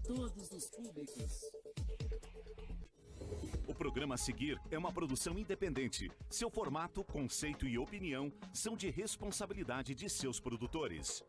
todos os públicos. O programa a seguir é uma produção independente. Seu formato, conceito e opinião são de responsabilidade de seus produtores.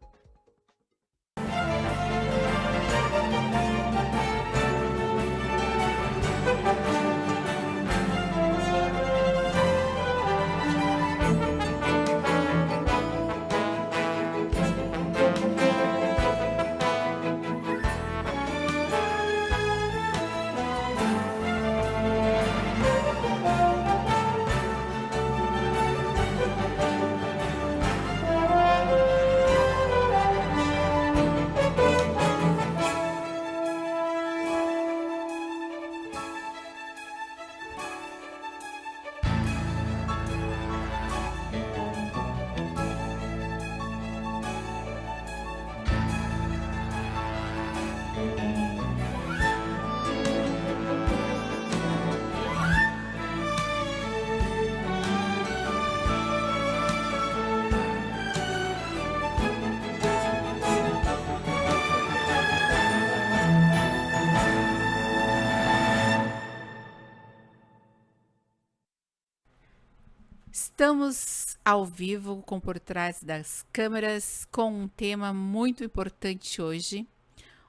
Estamos ao vivo com Por Trás das Câmeras com um tema muito importante hoje.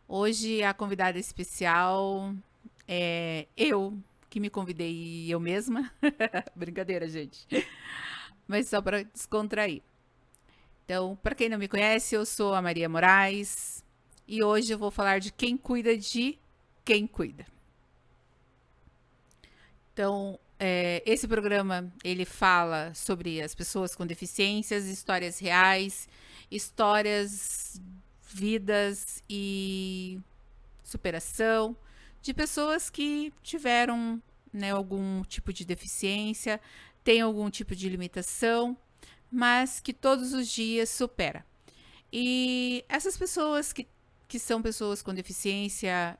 Hoje a convidada especial é eu, que me convidei eu mesma. Brincadeira, gente. Mas só para descontrair. Então, para quem não me conhece, eu sou a Maria Moraes e hoje eu vou falar de quem cuida de quem cuida. Então, esse programa, ele fala sobre as pessoas com deficiências, histórias reais, histórias, vidas e superação de pessoas que tiveram, né, algum tipo de deficiência, têm algum tipo de limitação, mas que todos os dias supera. E essas pessoas que são pessoas com deficiência,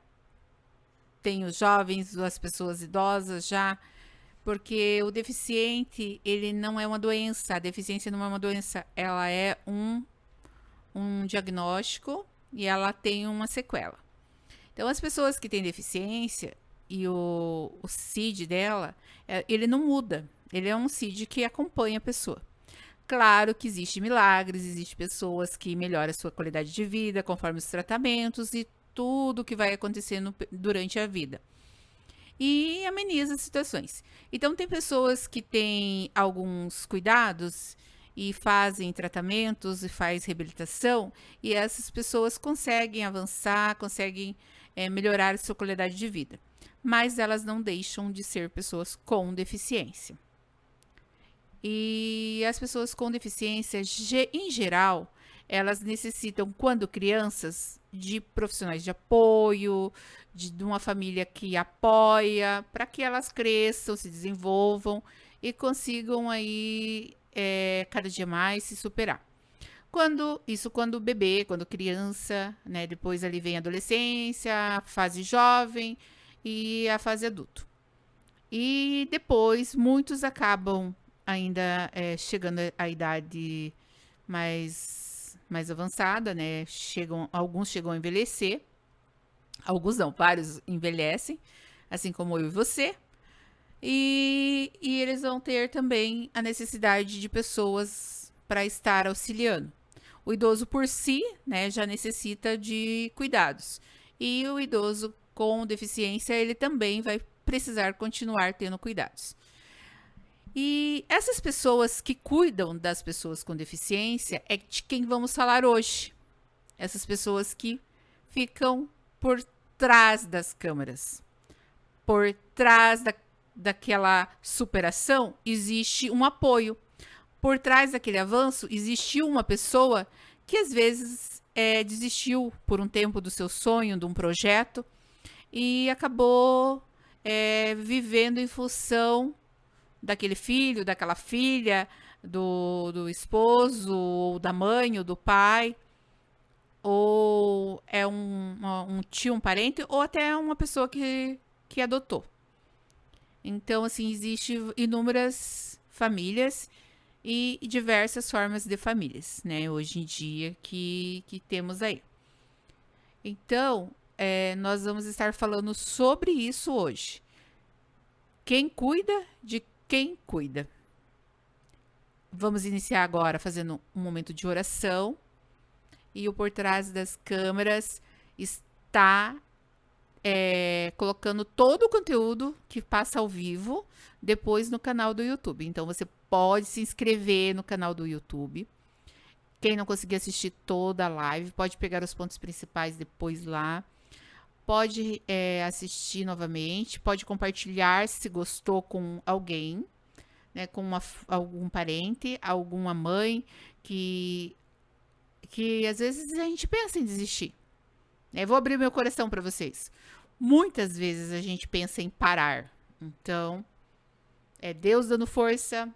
tem os jovens, as pessoas idosas já, porque o deficiente, ele não é uma doença, a deficiência não é uma doença, ela é um diagnóstico e ela tem uma sequela. Então, as pessoas que têm deficiência e o CID dela, ele não muda, ele é um CID que acompanha a pessoa. Claro que existem milagres, existem pessoas que melhoram a sua qualidade de vida conforme os tratamentos e tudo que vai acontecendo durante a vida. E ameniza as situações. Então, tem pessoas que têm alguns cuidados e fazem tratamentos e faz reabilitação, e essas pessoas conseguem avançar, conseguem melhorar a sua qualidade de vida. Mas elas não deixam de ser pessoas com deficiência. E as pessoas com deficiência, em geral, elas necessitam, quando crianças, de profissionais de apoio, de uma família que apoia, para que elas cresçam, se desenvolvam e consigam aí cada dia mais se superar. Quando bebê, quando criança, né? Depois ali vem a adolescência, a fase jovem e a fase adulto. E depois muitos acabam ainda chegando à idade mais avançada, né? Alguns chegam a envelhecer, alguns não, vários envelhecem, assim como eu e você, e eles vão ter também a necessidade de pessoas para estar auxiliando. O idoso por si, né, já necessita de cuidados, e o idoso com deficiência, ele também vai precisar continuar tendo cuidados. E essas pessoas que cuidam das pessoas com deficiência é de quem vamos falar hoje. Essas pessoas que ficam por trás das câmeras. Por trás daquela superação existe um apoio. Por trás daquele avanço existiu uma pessoa que às vezes desistiu por um tempo do seu sonho, de um projeto, e acabou vivendo em função daquele filho, daquela filha, do esposo, ou da mãe, ou do pai, ou é um tio, um parente, ou até uma pessoa que adotou. Então, assim, existem inúmeras famílias e diversas formas de famílias, né, hoje em dia que temos aí. Então, nós vamos estar falando sobre isso hoje. Quem cuida de quem cuida. Vamos iniciar agora fazendo um momento de oração. E o Por Trás das Câmeras está colocando todo o conteúdo que passa ao vivo depois no canal do YouTube. Então, você pode se inscrever no canal do YouTube. Quem não conseguir assistir toda a live, pode pegar os pontos principais depois lá. Pode assistir novamente, pode compartilhar se gostou com alguém, né, com algum parente, alguma mãe que às vezes a gente pensa em desistir. Vou abrir meu coração para vocês. Muitas vezes a gente pensa em parar. Então, é Deus dando força,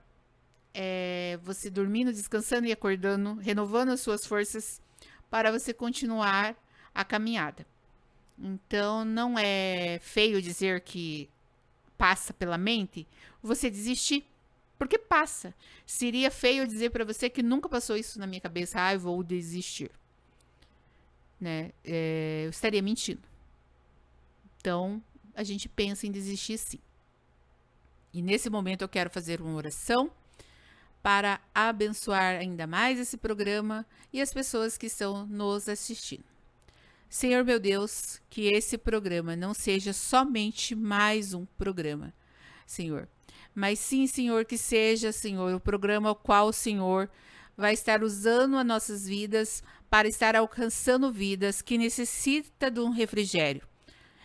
você dormindo, descansando e acordando, renovando as suas forças para você continuar a caminhada. Então, não é feio dizer que passa pela mente você desistir, porque passa. Seria feio dizer para você que nunca passou isso na minha cabeça, eu vou desistir. Né? Eu estaria mentindo. Então, a gente pensa em desistir sim. E nesse momento eu quero fazer uma oração para abençoar ainda mais esse programa e as pessoas que estão nos assistindo. Senhor meu Deus, que esse programa não seja somente mais um programa, Senhor. Mas sim, Senhor, que seja, Senhor, o programa ao qual o Senhor vai estar usando as nossas vidas para estar alcançando vidas que necessitam de um refrigério.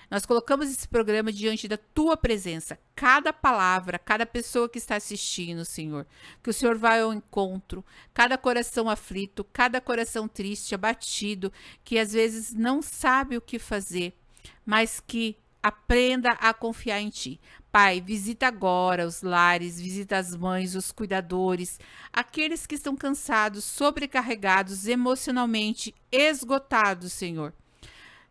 Nós colocamos esse programa diante da Tua presença. Cada palavra, cada pessoa que está assistindo, Senhor, que o Senhor vai ao encontro. Cada coração aflito, cada coração triste, abatido, que às vezes não sabe o que fazer, mas que aprenda a confiar em Ti. Pai, visita agora os lares, visita as mães, os cuidadores, aqueles que estão cansados, sobrecarregados, emocionalmente esgotados, Senhor.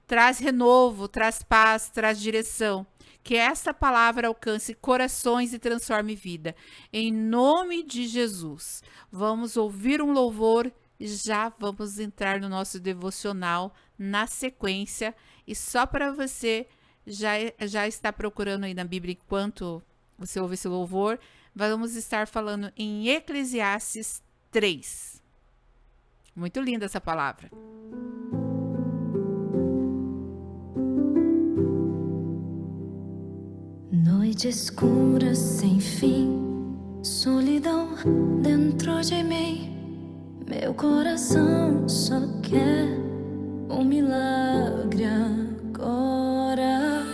Traz renovo, traz paz, traz direção. Que esta palavra alcance corações e transforme vida. Em nome de Jesus. Vamos ouvir um louvor e já vamos entrar no nosso devocional na sequência. E só para você já está procurando aí na Bíblia enquanto você ouve esse louvor, vamos estar falando em Eclesiastes 3. Muito linda essa palavra. Noite escura sem fim, solidão dentro de mim. Meu coração só quer um milagre agora.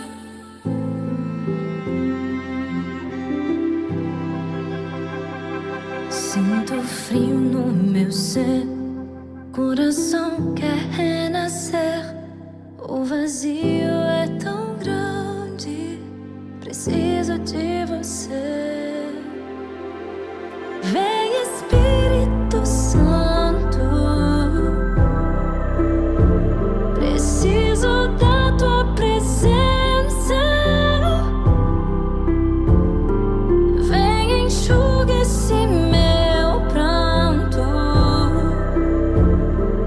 Sinto frio no meu ser, coração quer renascer. O vazio é tão grande, preciso de você. Vem Espírito Santo, preciso da tua presença. Vem enxuga esse meu pranto,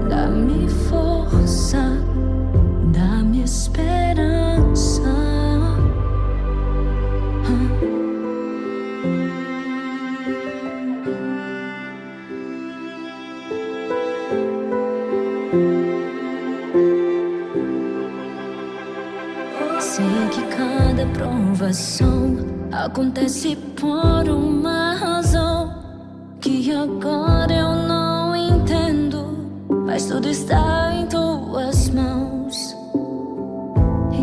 dá-me força, dá-me esperança. Sei que cada provação acontece por uma razão que agora eu não entendo, mas tudo está em tuas mãos.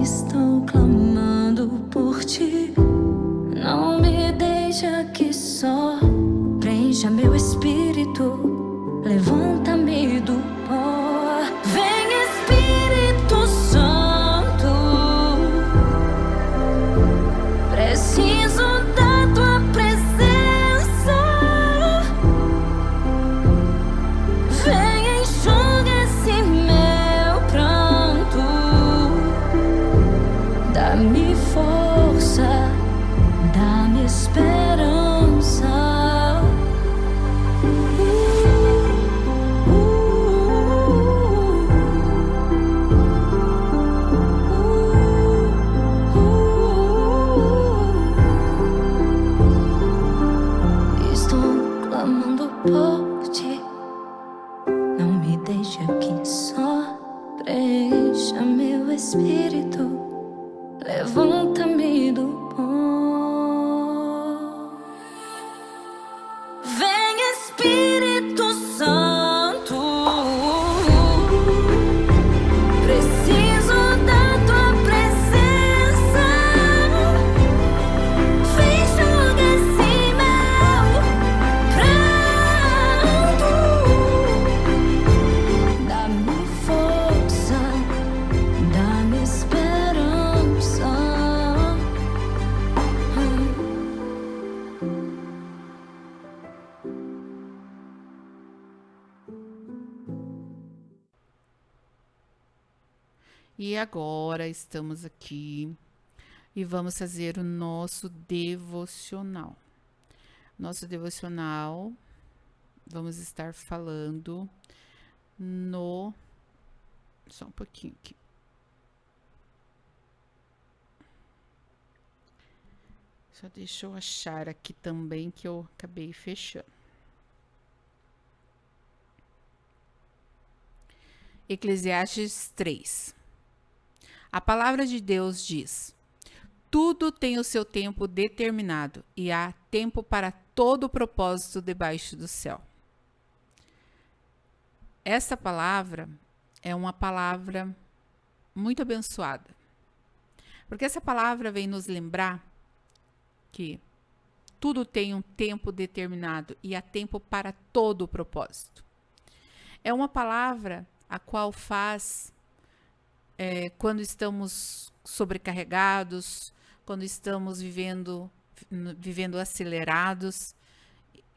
Estou clamando por ti, não me deixe aqui só. Preencha meu espírito, levanta-me do pó. Vem Espírito Santo, preciso da tua presença. Vem enxuga esse meu pranto, dá-me força, dá-me esperança. por ti. Não me deixe aqui só, preencha meu espírito, levanta-me do pó. Vem Espírito Santo, preciso da tua presença. Vem jogar esse meu pranto, dá-me força, dá-me esperança. E agora estamos aqui e vamos fazer o nosso devocional. Nosso devocional, vamos estar falando no... Só um pouquinho aqui. Só deixa eu achar aqui também que eu acabei fechando. Eclesiastes 3. A palavra de Deus diz: tudo tem o seu tempo determinado e há tempo para todo o propósito debaixo do céu. Essa palavra é uma palavra muito abençoada, porque essa palavra vem nos lembrar que tudo tem um tempo determinado e há tempo para todo o propósito. É uma palavra a qual faz quando estamos sobrecarregados, quando estamos vivendo acelerados,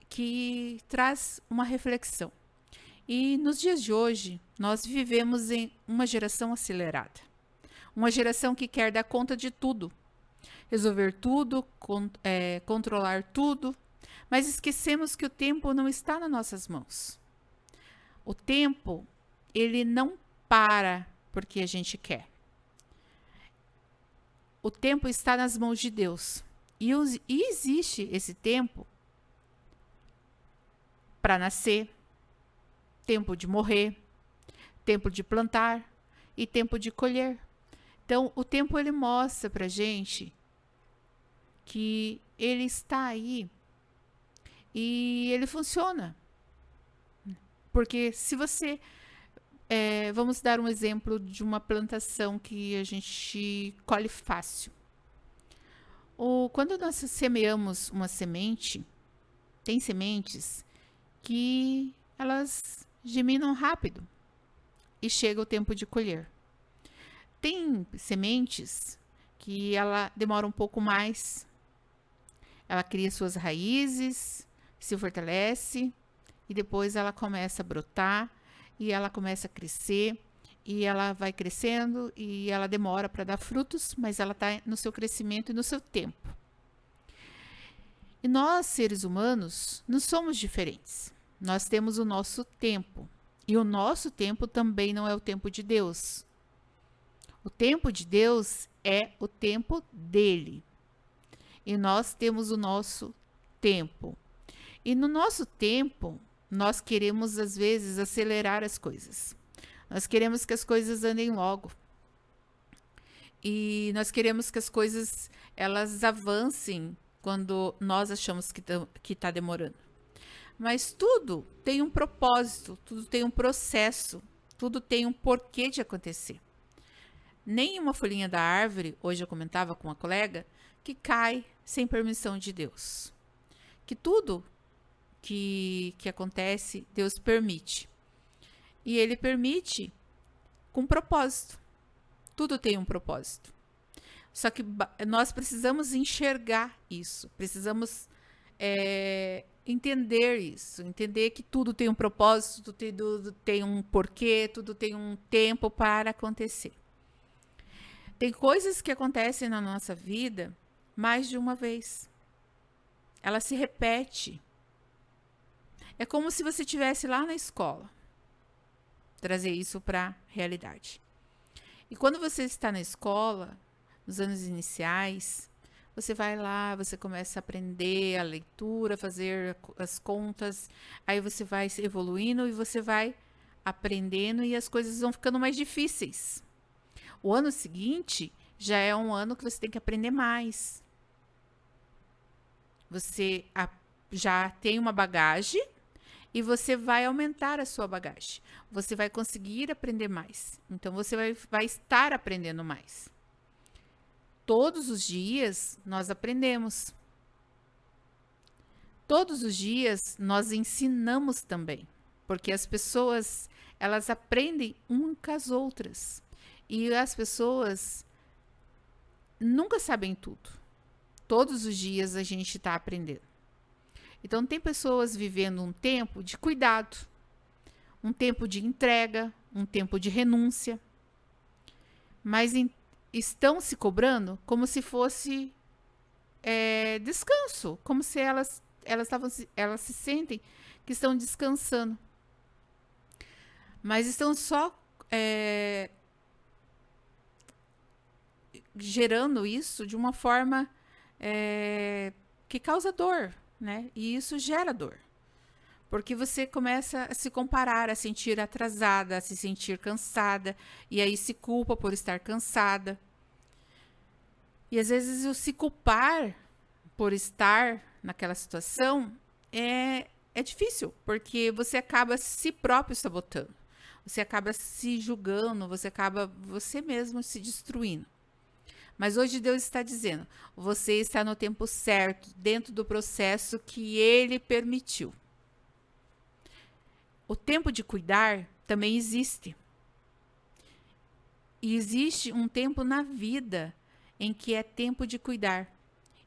que traz uma reflexão. E nos dias de hoje, nós vivemos em uma geração acelerada, uma geração que quer dar conta de tudo, resolver tudo, controlar tudo, mas esquecemos que o tempo não está nas nossas mãos. O tempo, ele não para porque a gente quer. O tempo está nas mãos de Deus. E existe esse tempo para nascer, tempo de morrer, tempo de plantar e tempo de colher. Então, o tempo ele mostra para a gente que ele está aí e ele funciona. Porque se você... vamos dar um exemplo de uma plantação que a gente colhe fácil. Quando nós semeamos uma semente, tem sementes que elas germinam rápido e chega o tempo de colher. Tem sementes que ela demora um pouco mais. Ela cria suas raízes, se fortalece e depois ela começa a brotar. E ela começa a crescer, e ela vai crescendo, e ela demora para dar frutos, mas ela está no seu crescimento e no seu tempo. E nós, seres humanos, não somos diferentes. Nós temos o nosso tempo, e o nosso tempo também não é o tempo de Deus. O tempo de Deus é o tempo dele, e nós temos o nosso tempo. E no nosso tempo, nós queremos, às vezes, acelerar as coisas. Nós queremos que as coisas andem logo. E nós queremos que as coisas, elas avancem quando nós achamos que está demorando. Mas tudo tem um propósito, tudo tem um processo, tudo tem um porquê de acontecer. Nem uma folhinha da árvore, hoje eu comentava com uma colega, que cai sem permissão de Deus. Que tudo que acontece, Deus permite. E ele permite com propósito. Tudo tem um propósito. Só que nós precisamos enxergar isso. Precisamos entender isso. Entender que tudo tem um propósito, tudo tem um porquê, tudo tem um tempo para acontecer. Tem coisas que acontecem na nossa vida mais de uma vez. Ela se repete. É como se você estivesse lá na escola. Trazer isso para a realidade. E quando você está na escola, nos anos iniciais, Você vai lá, você começa a aprender a leitura, fazer as contas, aí você vai se evoluindo e você vai aprendendo e as coisas vão ficando mais difíceis. O ano seguinte já é um ano que você tem que aprender mais. Você já tem uma bagagem e você vai aumentar a sua bagagem. Você vai conseguir aprender mais. Então você vai estar aprendendo mais. Todos os dias nós aprendemos. Todos os dias nós ensinamos também, porque as pessoas, elas aprendem umas com as outras. E as pessoas nunca sabem tudo. Todos os dias a gente está aprendendo. Então tem pessoas vivendo um tempo de cuidado, um tempo de entrega, um tempo de renúncia, mas estão se cobrando como se fosse descanso, como se elas se sentem que estão descansando, mas estão só gerando isso de uma forma que causa dor, né? E isso gera dor, porque você começa a se comparar, a sentir atrasada, a se sentir cansada, e aí se culpa por estar cansada. E às vezes o se culpar por estar naquela situação é difícil, porque você acaba si próprio sabotando, você acaba se julgando, você mesmo se destruindo. Mas hoje Deus está dizendo, você está no tempo certo, dentro do processo que Ele permitiu. O tempo de cuidar também existe. E existe um tempo na vida em que é tempo de cuidar.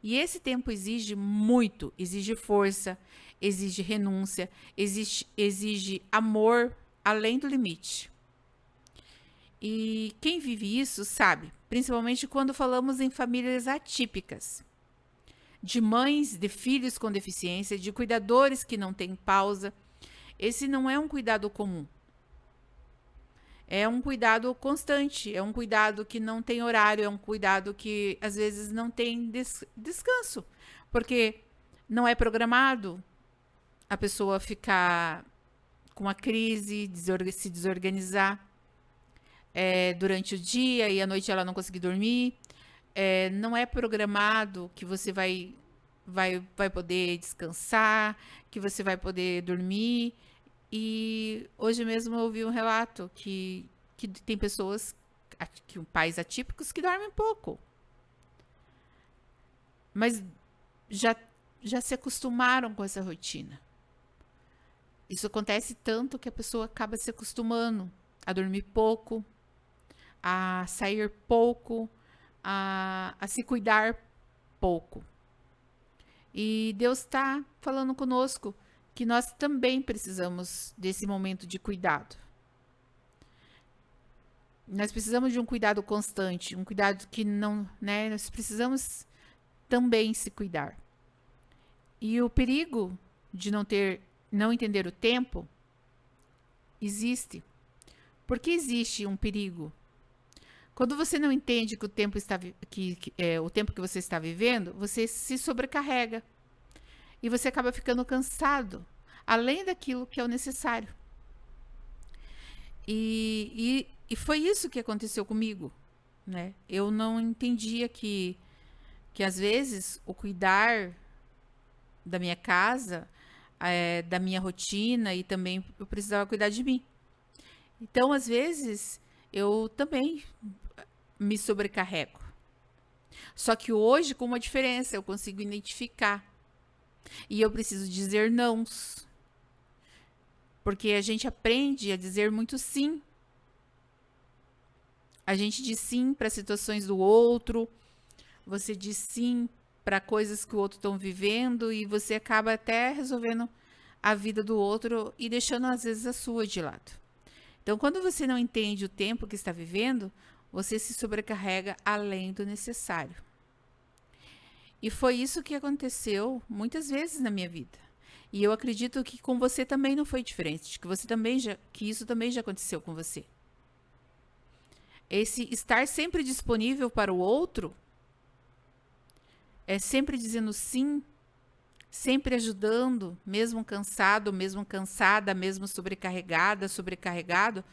E esse tempo exige muito, exige força, exige renúncia, exige amor além do limite. E quem vive isso sabe, principalmente quando falamos em famílias atípicas, de mães de filhos com deficiência, de cuidadores que não têm pausa. Esse não é um cuidado comum. É um cuidado constante, é um cuidado que não tem horário, é um cuidado que às vezes não tem descanso, porque não é programado a pessoa ficar com uma crise, se desorganizar durante o dia e à noite ela não conseguir dormir. Não é programado que você vai poder descansar, que você vai poder dormir. E hoje mesmo eu ouvi um relato que tem pessoas, pais atípicos, que dormem pouco. Mas já se acostumaram com essa rotina. Isso acontece tanto que a pessoa acaba se acostumando a dormir pouco, a sair pouco, a se cuidar pouco. E Deus está falando conosco que nós também precisamos desse momento de cuidado. Nós precisamos de um cuidado constante, um cuidado que não, né? Nós precisamos também se cuidar. E o perigo de não entender o tempo existe. Por que existe um perigo? Quando você não entende que o tempo o tempo que você está vivendo, você se sobrecarrega. E você acaba ficando cansado, além daquilo que é o necessário. E foi isso que aconteceu comigo, né? Eu não entendia que às vezes o cuidar da minha casa, da minha rotina, e também eu precisava cuidar de mim. Então, às vezes, eu também me sobrecarrego. Só que hoje, com uma diferença, eu consigo identificar. E eu preciso dizer nãos. Porque a gente aprende a dizer muito sim. A gente diz sim para situações do outro. Você diz sim para coisas que o outro está vivendo. E você acaba até resolvendo a vida do outro e deixando às vezes a sua de lado. Então, quando você não entende o tempo que está vivendo, você se sobrecarrega além do necessário. E foi isso que aconteceu muitas vezes na minha vida. E eu acredito que com você também não foi diferente, que isso também já aconteceu com você. Esse estar sempre disponível para o outro sempre dizendo sim, sempre ajudando, mesmo cansado, mesmo cansada, mesmo sobrecarregada, sobrecarregado,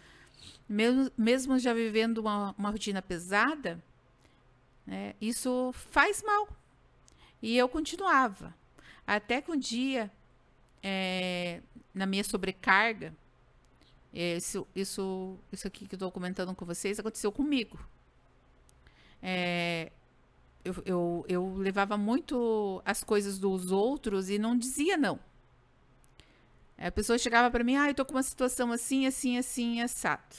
mesmo já vivendo uma rotina pesada, né, isso faz mal. E eu continuava. Até que um dia, na minha sobrecarga, isso aqui que eu estou comentando com vocês aconteceu comigo. Eu levava muito as coisas dos outros e não dizia não. A pessoa chegava para mim, eu tô com uma situação assim, assim, assim, assado.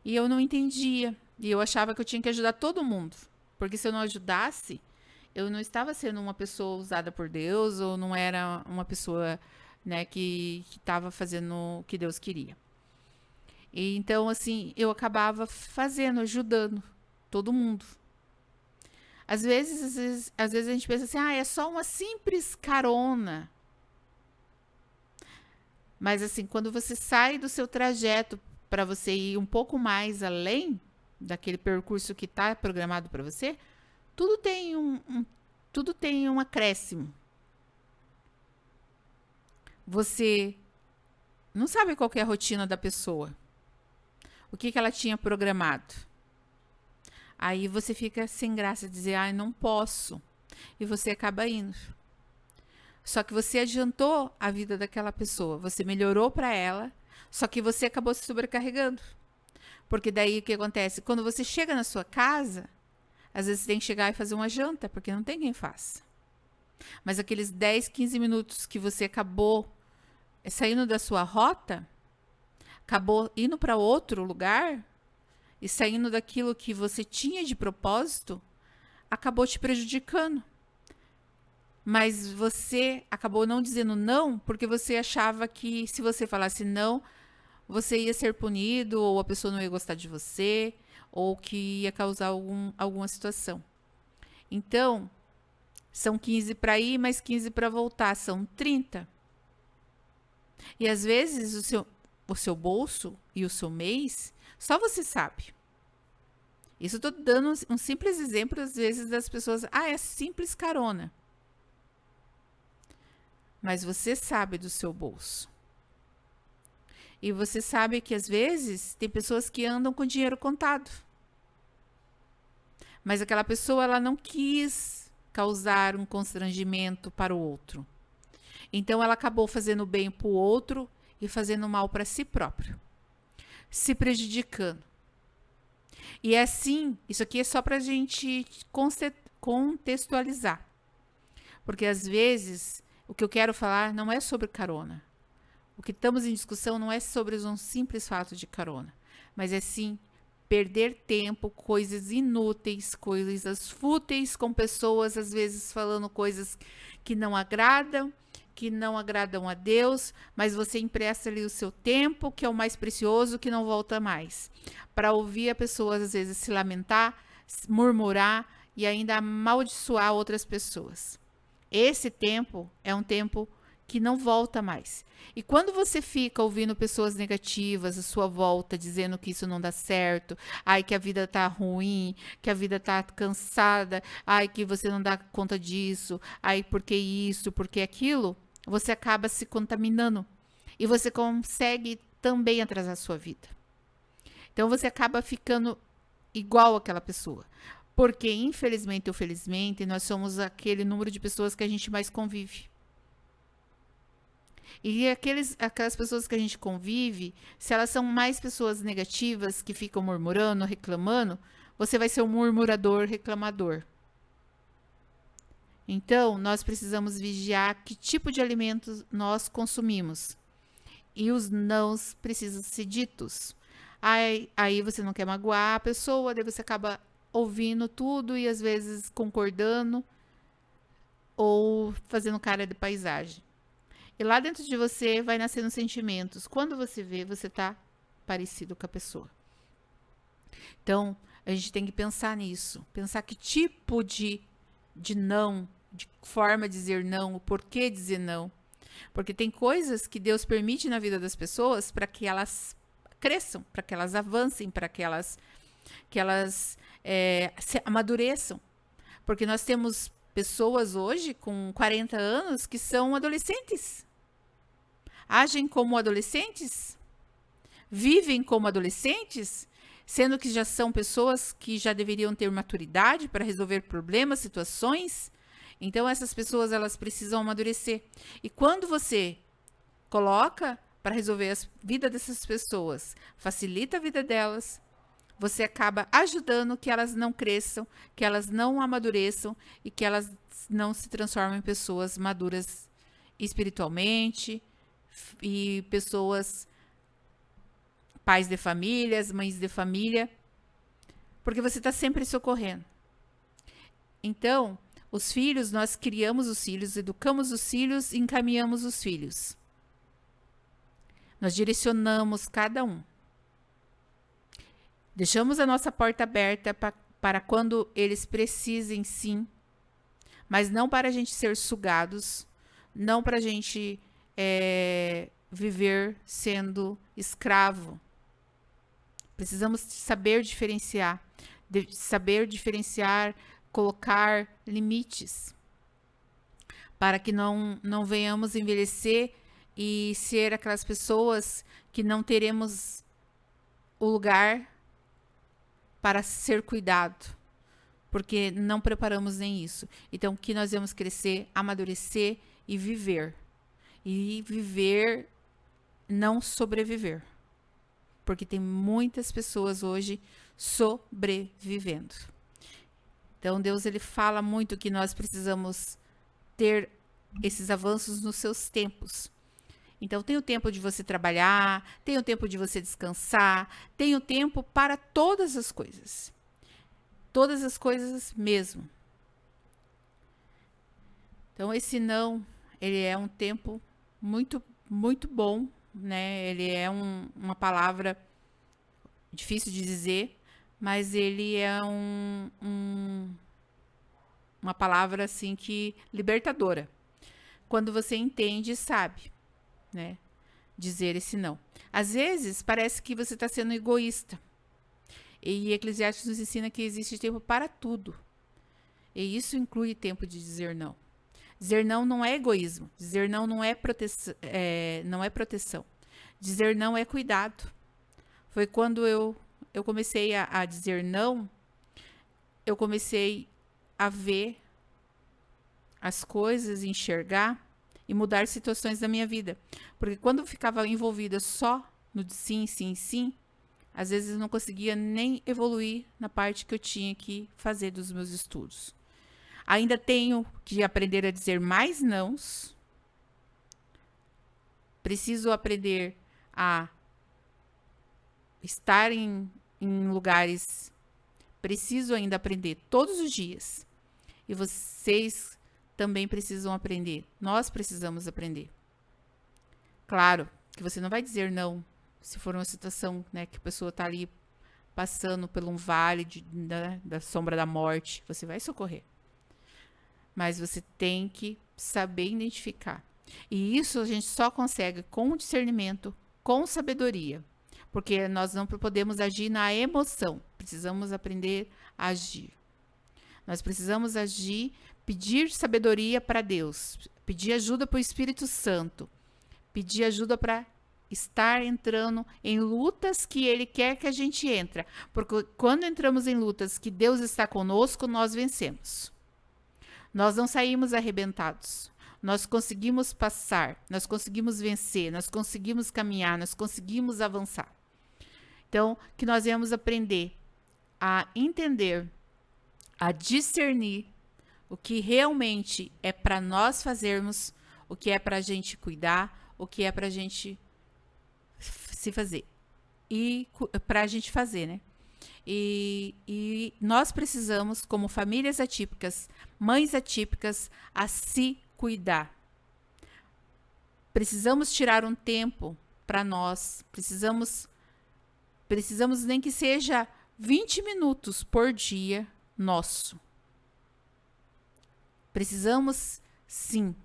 E eu não entendia. E eu achava que eu tinha que ajudar todo mundo. Porque se eu não ajudasse, eu não estava sendo uma pessoa usada por Deus, ou não era uma pessoa, né, que estava fazendo o que Deus queria. E então, assim, eu acabava fazendo, ajudando todo mundo. Às vezes a gente pensa assim, é só uma simples carona. Mas assim, quando você sai do seu trajeto para você ir um pouco mais além daquele percurso que está programado para você, tudo tem tudo tem um acréscimo. Você não sabe qual que é a rotina da pessoa. O que ela tinha programado. Aí você fica sem graça de dizer, não posso. E você acaba indo. Só que você adiantou a vida daquela pessoa. Você melhorou para ela, só que você acabou se sobrecarregando. Porque daí o que acontece? Quando você chega na sua casa, às vezes você tem que chegar e fazer uma janta, porque não tem quem faça. Mas aqueles 10, 15 minutos que você acabou saindo da sua rota, acabou indo para outro lugar e saindo daquilo que você tinha de propósito, acabou te prejudicando. Mas você acabou não dizendo não, porque você achava que se você falasse não, você ia ser punido, ou a pessoa não ia gostar de você, ou que ia causar alguma situação. Então, são 15 para ir, mais 15 para voltar, são 30. E às vezes o seu bolso e o seu mês, só você sabe. Isso eu tô dando um simples exemplo, às vezes, das pessoas, é simples carona. Mas você sabe do seu bolso. E você sabe que, às vezes, tem pessoas que andam com dinheiro contado. Mas aquela pessoa, ela não quis causar um constrangimento para o outro. Então, ela acabou fazendo bem para o outro e fazendo mal para si próprio. Se prejudicando. E é assim, isso aqui é só para a gente contextualizar. Porque, às vezes, o que eu quero falar não é sobre carona. O que estamos em discussão não é sobre um simples fato de carona, mas é sim perder tempo, coisas inúteis, coisas fúteis com pessoas, às vezes falando coisas que não agradam a Deus, mas você empresta ali o seu tempo, que é o mais precioso, que não volta mais, para ouvir a pessoa, às vezes, se lamentar, murmurar e ainda amaldiçoar outras pessoas. Esse tempo é um tempo que não volta mais. E quando você fica ouvindo pessoas negativas à sua volta, dizendo que isso não dá certo, que a vida tá ruim, que a vida tá cansada, que você não dá conta disso, porque isso, porque aquilo, você acaba se contaminando. E você consegue também atrasar a sua vida. Então você acaba ficando igual àquela pessoa. Porque, infelizmente ou felizmente, nós somos aquele número de pessoas que a gente mais convive. E aquelas pessoas que a gente convive, se elas são mais pessoas negativas, que ficam murmurando, reclamando, você vai ser um murmurador, reclamador. Então, nós precisamos vigiar que tipo de alimentos nós consumimos. E os nãos precisam ser ditos. Aí você não quer magoar a pessoa, daí você acaba ouvindo tudo e às vezes concordando ou fazendo cara de paisagem. E lá dentro de você vai nascendo sentimentos. Quando você vê, você está parecido com a pessoa. Então, a gente tem que pensar nisso. Pensar que tipo de não, de forma de dizer não, o porquê dizer não. Porque tem coisas que Deus permite na vida das pessoas para que elas cresçam, para que elas avancem, para que elas se amadureçam. Porque nós temos pessoas hoje com 40 anos que são adolescentes. Agem como adolescentes, vivem como adolescentes, sendo que já são pessoas que já deveriam ter maturidade para resolver problemas, situações. Então essas pessoas, elas precisam amadurecer. E quando você coloca para resolver a vida dessas pessoas, facilita a vida delas, você acaba ajudando que elas não cresçam, que elas não amadureçam e que elas não se transformem em pessoas maduras espiritualmente e pessoas, pais de famílias, mães de família, porque você está sempre socorrendo. Então, os filhos, nós criamos os filhos, educamos os filhos e encaminhamos os filhos. Nós direcionamos cada um. Deixamos a nossa porta aberta para quando eles precisem, sim, mas não para a gente ser sugados, não para a gente viver sendo escravo. Precisamos saber diferenciar, colocar limites, para que não venhamos envelhecer e ser aquelas pessoas que não teremos o lugar para ser cuidado, porque não preparamos nem isso. Então, que nós vamos crescer, amadurecer e viver. E viver, não sobreviver. Porque tem muitas pessoas hoje sobrevivendo. Então, Deus, ele fala muito que nós precisamos ter esses avanços nos seus tempos. Então, tem o tempo de você trabalhar, tem o tempo de você descansar, tem o tempo para todas as coisas. Todas as coisas mesmo. Então, esse não, ele é um tempo muito, muito bom, né? Ele é uma palavra difícil de dizer, mas ele é uma palavra, assim, que libertadora. Quando você entende e sabe, né, dizer esse não. Às vezes, parece que você está sendo egoísta. E Eclesiastes nos ensina que existe tempo para tudo. E isso inclui tempo de dizer não. Dizer não não é egoísmo. Dizer não não é proteção. Dizer não é cuidado. Foi quando eu comecei a dizer não, eu comecei a ver as coisas, enxergar e mudar situações da minha vida. Porque quando eu ficava envolvida só no sim, sim, sim, às vezes eu não conseguia nem evoluir na parte que eu tinha que fazer dos meus estudos. Ainda tenho que aprender a dizer mais nãos. Preciso aprender a estar em lugares. Preciso ainda aprender todos os dias. E vocês também precisam aprender. Nós precisamos aprender. Claro que você não vai dizer não se for uma situação, né, que a pessoa está ali passando por um vale da sombra da morte. Você vai socorrer. Mas você tem que saber identificar. E isso a gente só consegue com discernimento, com sabedoria. Porque nós não podemos agir na emoção. Precisamos aprender a agir. Nós precisamos agir, pedir sabedoria para Deus, pedir ajuda para o Espírito Santo, pedir ajuda para estar entrando em lutas que Ele quer que a gente entre. Porque quando entramos em lutas que Deus está conosco, nós vencemos. Nós não saímos arrebentados. Nós conseguimos passar, nós conseguimos vencer, nós conseguimos caminhar, nós conseguimos avançar. Então, que nós venhamos aprender a entender, a discernir o que realmente é para nós fazermos, o que é para a gente cuidar, o que é para a gente se fazer. E para a gente fazer, né? E nós precisamos, como famílias atípicas, mães atípicas, a se cuidar. Precisamos tirar um tempo para nós. Precisamos nem que seja 20 minutos por dia nosso. Precisamos, sim,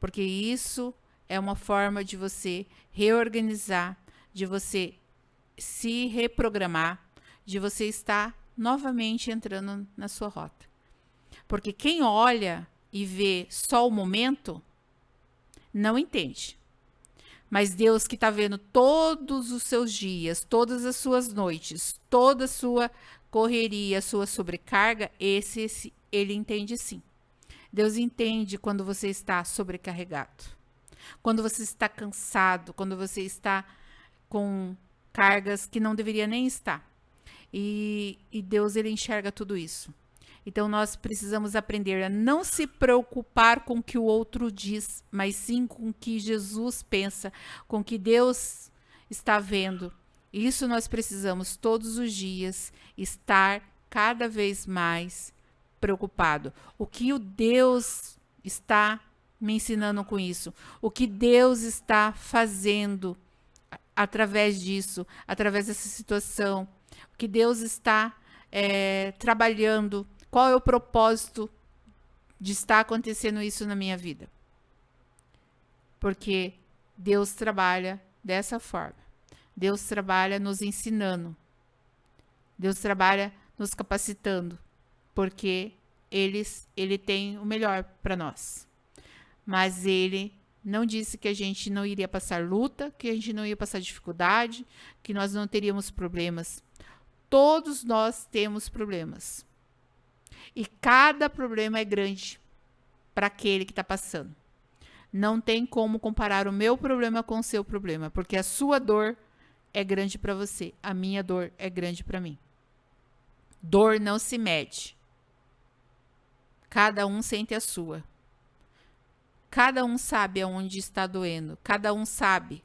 porque isso é uma forma de você reorganizar, de você se reprogramar, de você estar novamente entrando na sua rota. Porque quem olha e vê só o momento, não entende. Mas Deus que está vendo todos os seus dias, todas as suas noites, toda a sua correria, a sua sobrecarga, ele entende sim. Deus entende quando você está sobrecarregado, quando você está cansado, quando você está com cargas que não deveria nem estar. E Deus, ele enxerga tudo isso. Então, nós precisamos aprender a não se preocupar com o que o outro diz, mas sim com o que Jesus pensa, com o que Deus está vendo. Isso nós precisamos todos os dias estar cada vez mais preocupado. O que o Deus está me ensinando com isso? O que Deus está fazendo através disso, através dessa situação? O que Deus está trabalhando? Qual é o propósito de estar acontecendo isso na minha vida? Porque Deus trabalha dessa forma. Deus trabalha nos ensinando. Deus trabalha nos capacitando. Porque Ele tem o melhor para nós. Mas Ele não disse que a gente não iria passar luta, que a gente não ia passar dificuldade, que nós não teríamos problemas. Todos nós temos problemas. E cada problema é grande para aquele que está passando. Não tem como comparar o meu problema com o seu problema, porque a sua dor é grande para você, a minha dor é grande para mim. Dor não se mede. Cada um sente a sua. Cada um sabe aonde está doendo, cada um sabe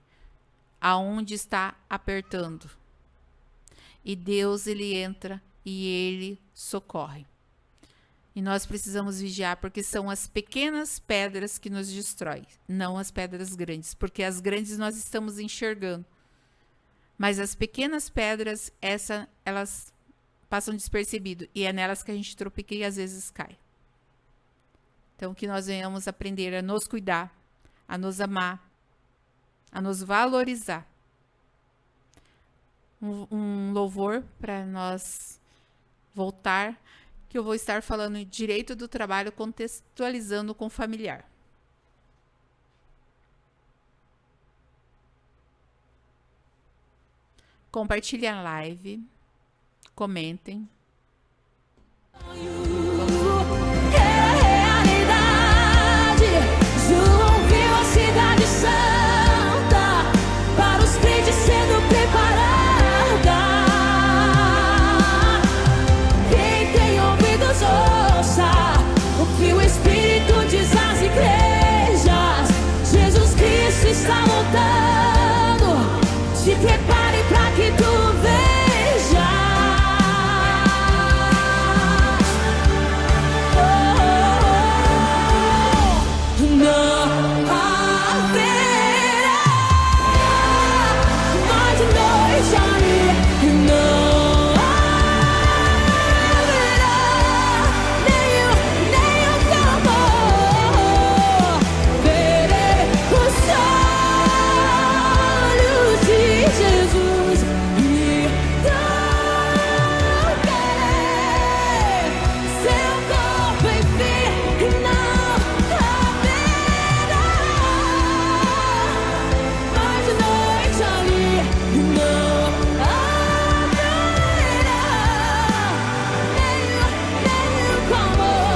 aonde está apertando. E Deus, ele entra e ele socorre. E nós precisamos vigiar, porque são as pequenas pedras que nos destroem, não as pedras grandes, porque as grandes nós estamos enxergando. Mas as pequenas pedras, elas passam despercebido, e é nelas que a gente tropeça e às vezes cai. Então, que nós venhamos aprender a nos cuidar, a nos amar, a nos valorizar. Um louvor para nós voltar, que eu vou estar falando direito do trabalho, contextualizando com o familiar. Compartilhem a live, comentem. Está voltando, se prepare pra que tu vejas. Não haverá mais noite ali, não haverá nenhum clamor. Verei o olhos de Jesus e tocarei seu corpo, enfim, não haverá mais noite ali, não haverá nenhum clamor.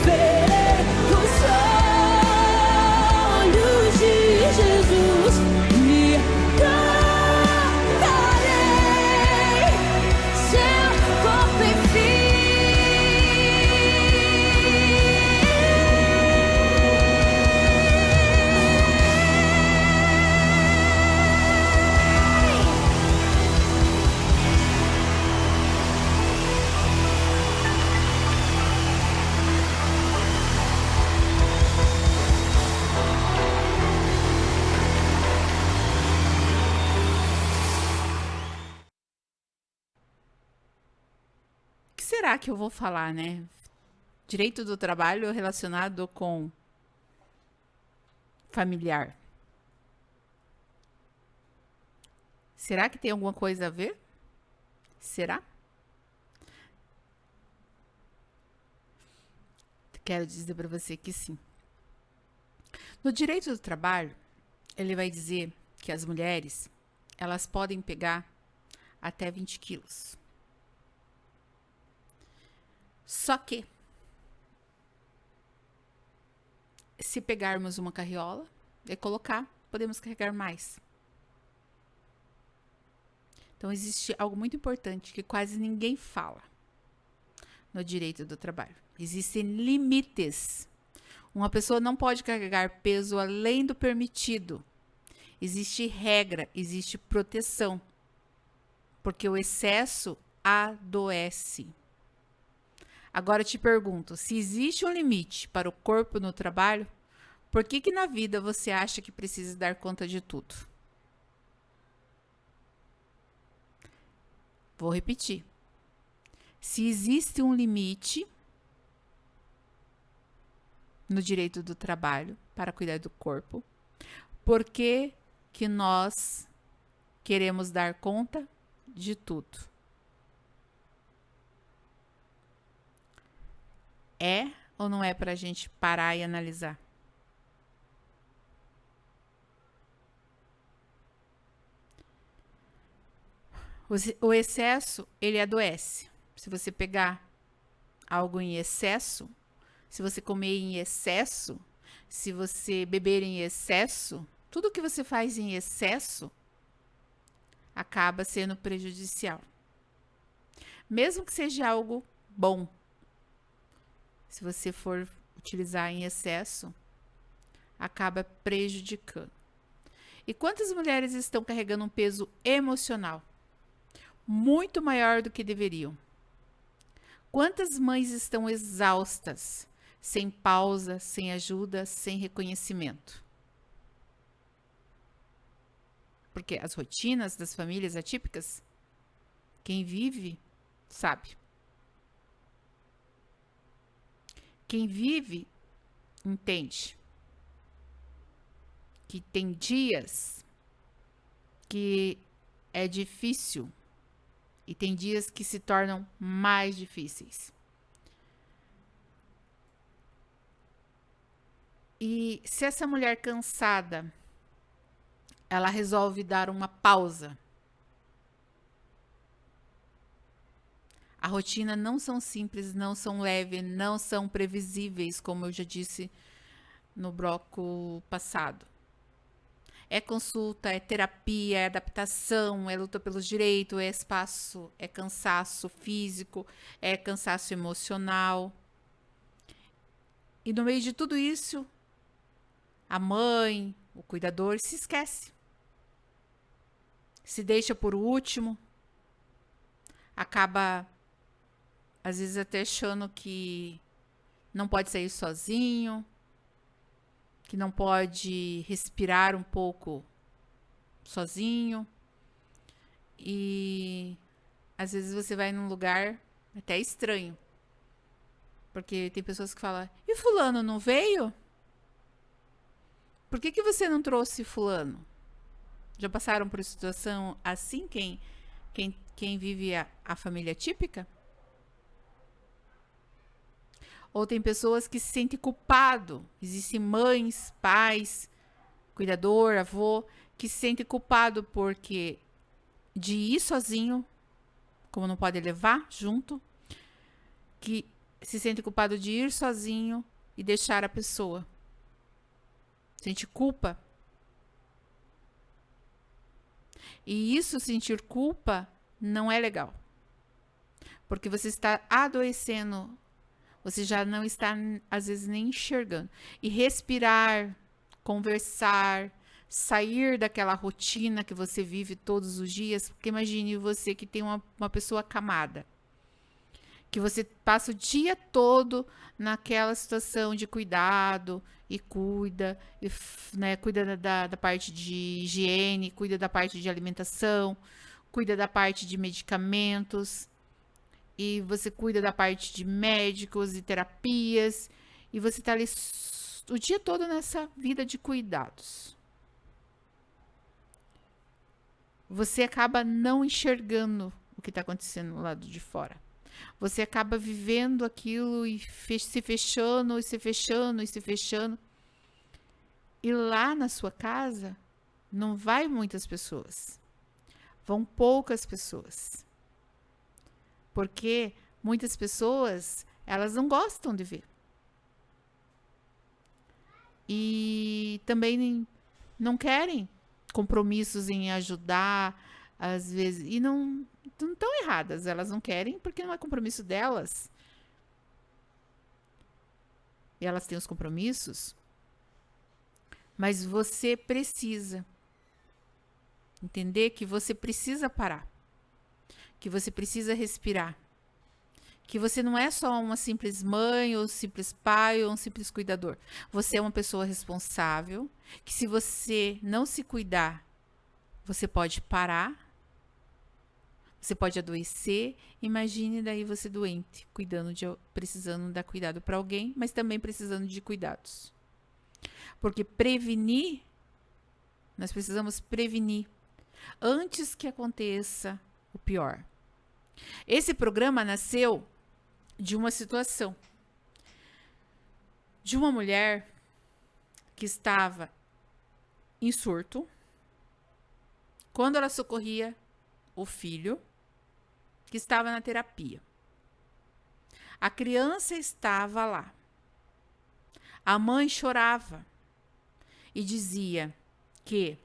Verei os olhos de Jesus e tocarei seu corpo, enfim. O que será que eu vou falar, né? Direito do trabalho relacionado com familiar. Será que tem alguma coisa a ver? Será? Quero dizer para você que sim. No direito do trabalho, ele vai dizer que as mulheres, elas podem pegar até 20 quilos. Só que, se pegarmos uma carriola e colocar, podemos carregar mais. Então, existe algo muito importante que quase ninguém fala no direito do trabalho. Existem limites. Uma pessoa não pode carregar peso além do permitido. Existe regra, existe proteção. Porque o excesso adoece. Agora eu te pergunto, se existe um limite para o corpo no trabalho, por que na vida você acha que precisa dar conta de tudo? Vou repetir. Se existe um limite no direito do trabalho para cuidar do corpo, por que nós queremos dar conta de tudo? É ou não é para a gente parar e analisar? O excesso, ele adoece. Se você pegar algo em excesso, se você comer em excesso, se você beber em excesso, tudo que você faz em excesso acaba sendo prejudicial. Mesmo que seja algo bom, se você for utilizar em excesso, acaba prejudicando. E quantas mulheres estão carregando um peso emocional muito maior do que deveriam? Quantas mães estão exaustas, sem pausa, sem ajuda, sem reconhecimento? Porque as rotinas das famílias atípicas, quem vive, sabe. Quem vive, entende. Que tem dias que é difícil e tem dias que se tornam mais difíceis. E se essa mulher cansada, ela resolve dar uma pausa, a rotina não são simples, não são leves, não são previsíveis, como eu já disse no bloco passado. É consulta, é terapia, é adaptação, é luta pelos direitos, é espaço, é cansaço físico, é cansaço emocional. E no meio de tudo isso, a mãe, o cuidador se esquece. Se deixa por último, acaba às vezes até achando que não pode sair sozinho, que não pode respirar um pouco sozinho. E às vezes você vai num lugar até estranho. Porque tem pessoas que falam, e fulano não veio? Por que você não trouxe fulano? Já passaram por situação assim quem vive a família típica? Ou tem pessoas que se sentem culpado. Existem mães, pais, cuidador, avô, que se sentem culpado porque de ir sozinho, como não pode levar junto, que se sente culpado de ir sozinho e deixar a pessoa. Sente culpa. E isso, sentir culpa, não é legal. Porque você está adoecendo. Você já não está, às vezes, nem enxergando. E respirar, conversar, sair daquela rotina que você vive todos os dias. Porque imagine você que tem uma pessoa acamada. Que você passa o dia todo naquela situação de cuidado e cuida, né, cuida da parte de higiene, cuida da parte de alimentação, cuida da parte de medicamentos. E você cuida da parte de médicos e terapias. E você está ali o dia todo nessa vida de cuidados. Você acaba não enxergando o que está acontecendo do lado de fora. Você acaba vivendo aquilo e se fechando, e se fechando, e se fechando. E lá na sua casa, não vai muitas pessoas. Vão poucas pessoas. Porque muitas pessoas, elas não gostam de ver. E também não querem compromissos em ajudar, às vezes. E não estão erradas. Elas não querem porque não é compromisso delas. E elas têm os compromissos. Mas você precisa entender que você precisa parar. Que você precisa respirar. Que você não é só uma simples mãe, ou simples pai, ou um simples cuidador. Você é uma pessoa responsável, que se você não se cuidar, você pode parar, você pode adoecer. Imagine daí você doente, precisando dar cuidado para alguém, mas também precisando de cuidados. Porque prevenir, nós precisamos prevenir antes que aconteça o pior. Esse programa nasceu de uma situação de uma mulher que estava em surto quando ela socorria o filho que estava na terapia. A criança estava lá. A mãe chorava e dizia que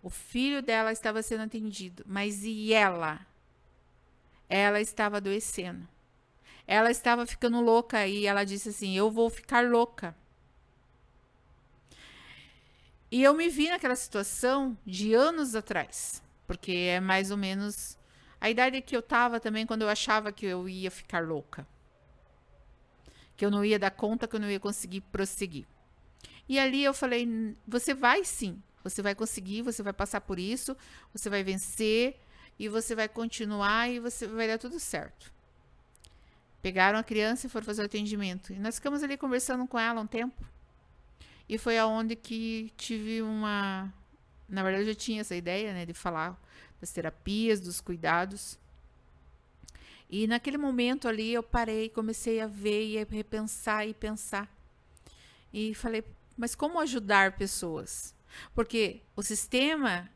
o filho dela estava sendo atendido, mas e ela? Ela estava adoecendo. Ela estava ficando louca e ela disse assim: eu vou ficar louca. E eu me vi naquela situação de anos atrás, porque é mais ou menos a idade que eu estava também quando eu achava que eu ia ficar louca. Que eu não ia dar conta, que eu não ia conseguir prosseguir. E ali eu falei: você vai sim, você vai conseguir, você vai passar por isso, você vai vencer. E você vai continuar e você vai dar tudo certo. Pegaram a criança e foram fazer o atendimento. E nós ficamos ali conversando com ela um tempo. E foi aonde que tive uma... Na verdade, eu já tinha essa ideia, né? De falar das terapias, dos cuidados. E naquele momento ali eu parei, comecei a ver e a repensar e pensar. E falei, mas como ajudar pessoas? Porque o sistema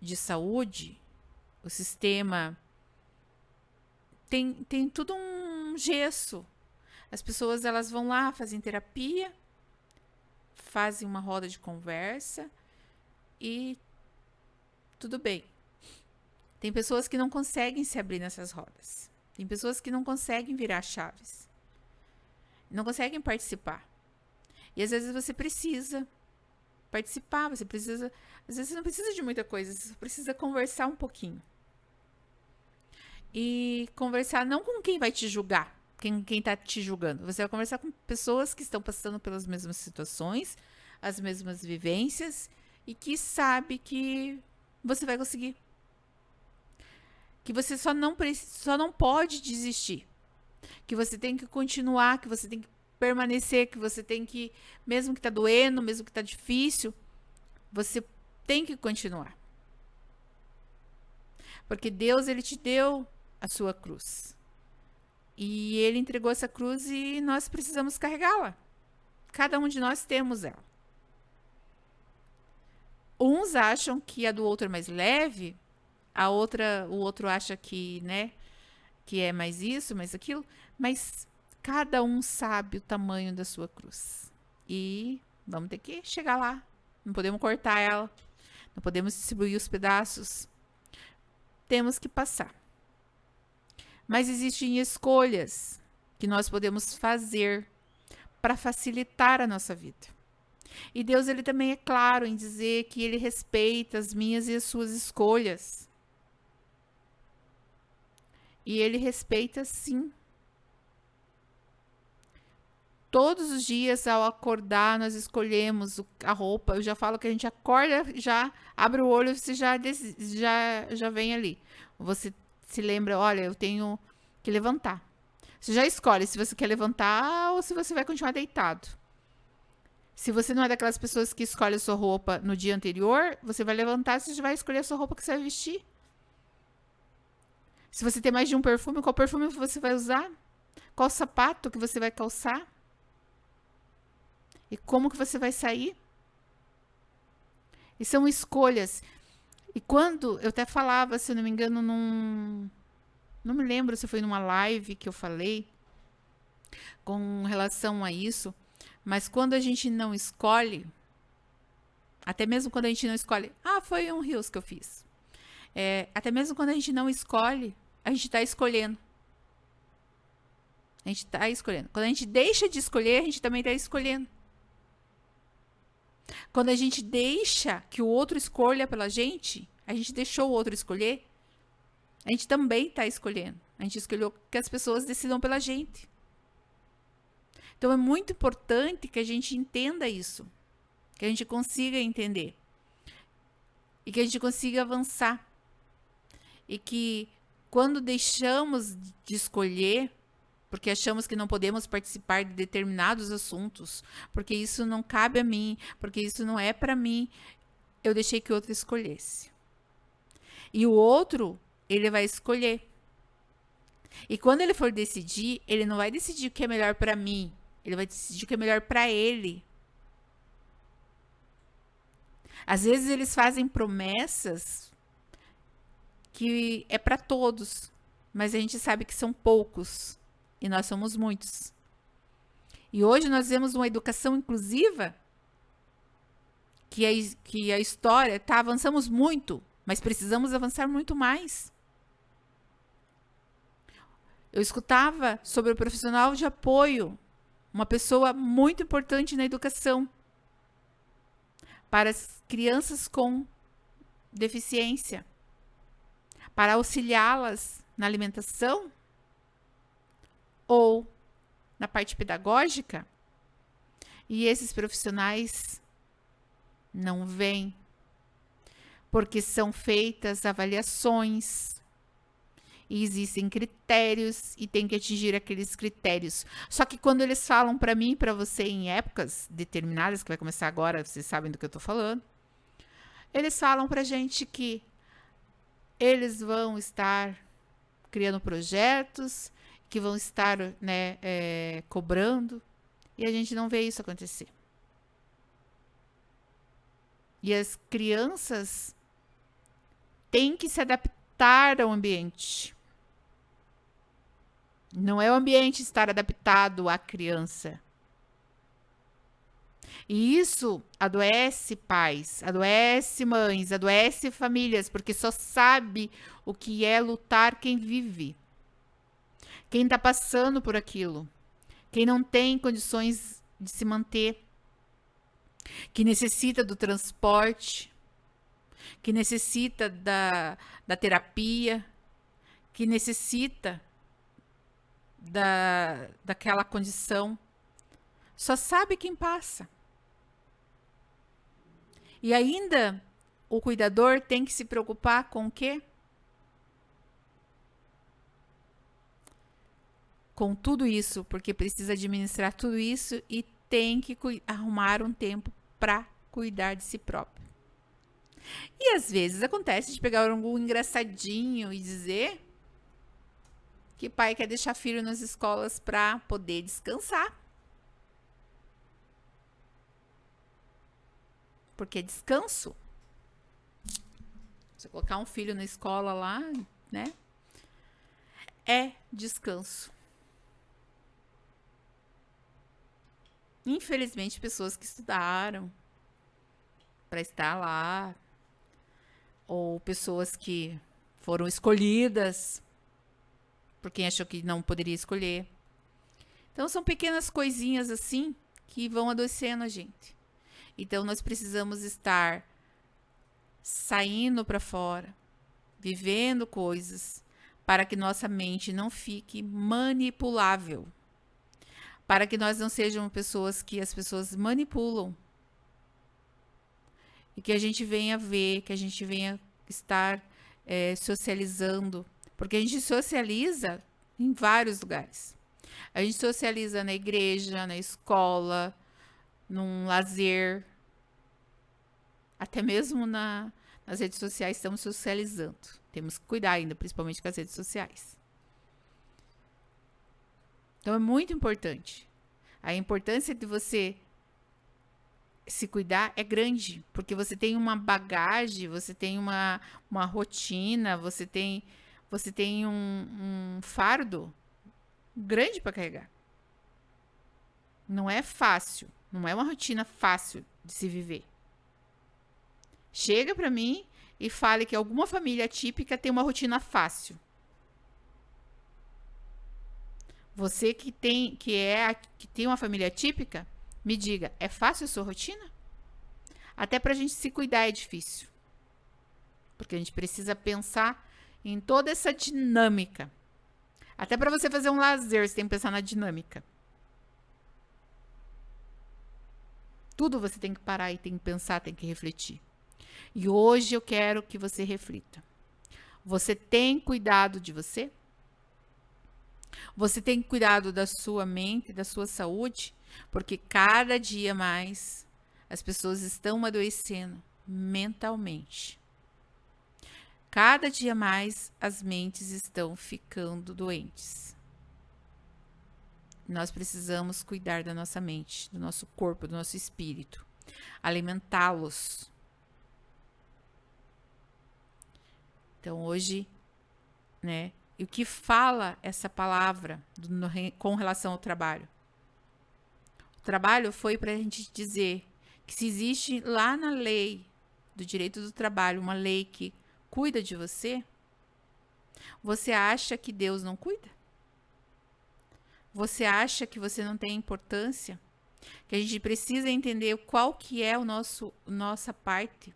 de saúde... O sistema tem tudo um gesso. As pessoas elas vão lá, fazem terapia, fazem uma roda de conversa e tudo bem. Tem pessoas que não conseguem se abrir nessas rodas. Tem pessoas que não conseguem virar chaves. Não conseguem participar. E às vezes você precisa participar, você precisa... Às vezes você não precisa de muita coisa, você precisa conversar um pouquinho. E conversar não com quem vai te julgar, quem tá te julgando. Você vai conversar com pessoas que estão passando pelas mesmas situações, as mesmas vivências e que sabe que você vai conseguir. Que você só não pode desistir. Que você tem que continuar, que você tem que permanecer, que você tem que, mesmo que tá doendo, mesmo que tá difícil, você tem que continuar. Porque Deus, ele te deu a sua cruz. E ele entregou essa cruz e nós precisamos carregá-la. Cada um de nós temos ela. Uns acham que a do outro é mais leve, o outro acha que, né, que é mais isso, mais aquilo, mas cada um sabe o tamanho da sua cruz. E vamos ter que chegar lá. Não podemos cortar ela, não podemos distribuir os pedaços. Temos que passar. Mas existem escolhas que nós podemos fazer para facilitar a nossa vida. E Deus, ele também é claro em dizer que ele respeita as minhas e as suas escolhas. E ele respeita sim. Todos os dias, ao acordar, nós escolhemos a roupa. Eu já falo que a gente acorda, já abre o olho, você já vem ali. Você se lembra, olha, eu tenho que levantar. Você já escolhe se você quer levantar ou se você vai continuar deitado. Se você não é daquelas pessoas que escolhe a sua roupa no dia anterior, você vai levantar, você já vai escolher a sua roupa que você vai vestir. Se você tem mais de um perfume, qual perfume você vai usar? Qual sapato que você vai calçar? E como que você vai sair? E são escolhas. E quando eu até falava, se eu não me engano, não me lembro se foi numa live que eu falei com relação a isso, mas quando a gente não escolhe, até mesmo quando a gente não escolhe, foi um Reels que eu fiz. Até mesmo quando a gente não escolhe, a gente está escolhendo. A gente está escolhendo. Quando a gente deixa de escolher, a gente também está escolhendo. Quando a gente deixa que o outro escolha pela gente, a gente deixou o outro escolher, a gente também está escolhendo. A gente escolheu que as pessoas decidam pela gente. Então é muito importante que a gente entenda isso. Que a gente consiga entender. E que a gente consiga avançar. E que quando deixamos de escolher, porque achamos que não podemos participar de determinados assuntos, porque isso não cabe a mim, porque isso não é para mim, eu deixei que o outro escolhesse. E o outro, ele vai escolher. E quando ele for decidir, ele não vai decidir o que é melhor para mim, ele vai decidir o que é melhor para ele. Às vezes eles fazem promessas que é para todos, mas a gente sabe que são poucos. E nós somos muitos. E hoje nós vemos uma educação inclusiva que a história, avançamos muito, mas precisamos avançar muito mais. Eu escutava sobre o profissional de apoio, uma pessoa muito importante na educação para as crianças com deficiência, para auxiliá-las na alimentação, ou na parte pedagógica, e esses profissionais não vêm, porque são feitas avaliações, e existem critérios, e tem que atingir aqueles critérios. Só que quando eles falam para mim e para você em épocas determinadas, que vai começar agora, vocês sabem do que eu estou falando, eles falam para a gente que eles vão estar criando projetos, que vão estar, né, cobrando, e a gente não vê isso acontecer. E as crianças têm que se adaptar ao ambiente. Não é o ambiente estar adaptado à criança. E isso adoece pais, adoece mães, adoece famílias, porque só sabe o que é lutar quem vive. Quem está passando por aquilo, quem não tem condições de se manter, que necessita do transporte, que necessita da terapia, que necessita daquela condição, só sabe quem passa. E ainda o cuidador tem que se preocupar com o quê? Com tudo isso, porque precisa administrar tudo isso e tem que arrumar um tempo para cuidar de si próprio. E às vezes acontece de pegar algum engraçadinho e dizer que pai quer deixar filho nas escolas para poder descansar. Porque é descanso. Você colocar um filho na escola lá, né? É descanso. Infelizmente, pessoas que estudaram para estar lá, ou pessoas que foram escolhidas por quem achou que não poderia escolher. Então, são pequenas coisinhas assim que vão adoecendo a gente. Então, nós precisamos estar saindo para fora, vivendo coisas, para que nossa mente não fique manipulável. Para que nós não sejamos pessoas que as pessoas manipulam. E que a gente venha ver, que a gente venha estar socializando. Porque a gente socializa em vários lugares. A gente socializa na igreja, na escola, num lazer. Até mesmo nas redes sociais estamos socializando. Temos que cuidar ainda, principalmente com as redes sociais. Então, é muito importante. A importância de você se cuidar é grande, porque você tem uma bagagem, você tem uma rotina, você tem um fardo grande para carregar. Não é fácil, não é uma rotina fácil de se viver. Chega para mim e fale que alguma família típica tem uma rotina fácil. Você que tem uma família típica, me diga, é fácil a sua rotina? Até para a gente se cuidar é difícil. Porque a gente precisa pensar em toda essa dinâmica. Até para você fazer um lazer, você tem que pensar na dinâmica. Tudo você tem que parar e tem que pensar, tem que refletir. E hoje eu quero que você reflita. Você tem cuidado de você? Você tem cuidado da sua mente, da sua saúde? Porque cada dia mais as pessoas estão adoecendo mentalmente. Cada dia mais as mentes estão ficando doentes. Nós precisamos cuidar da nossa mente, do nosso corpo, do nosso espírito, alimentá-los. Então hoje, né? E o que fala essa palavra com relação ao trabalho? O trabalho foi para a gente dizer que se existe lá na lei do direito do trabalho uma lei que cuida de você, você acha que Deus não cuida? Você acha que você não tem importância? Que a gente precisa entender qual que é nossa parte?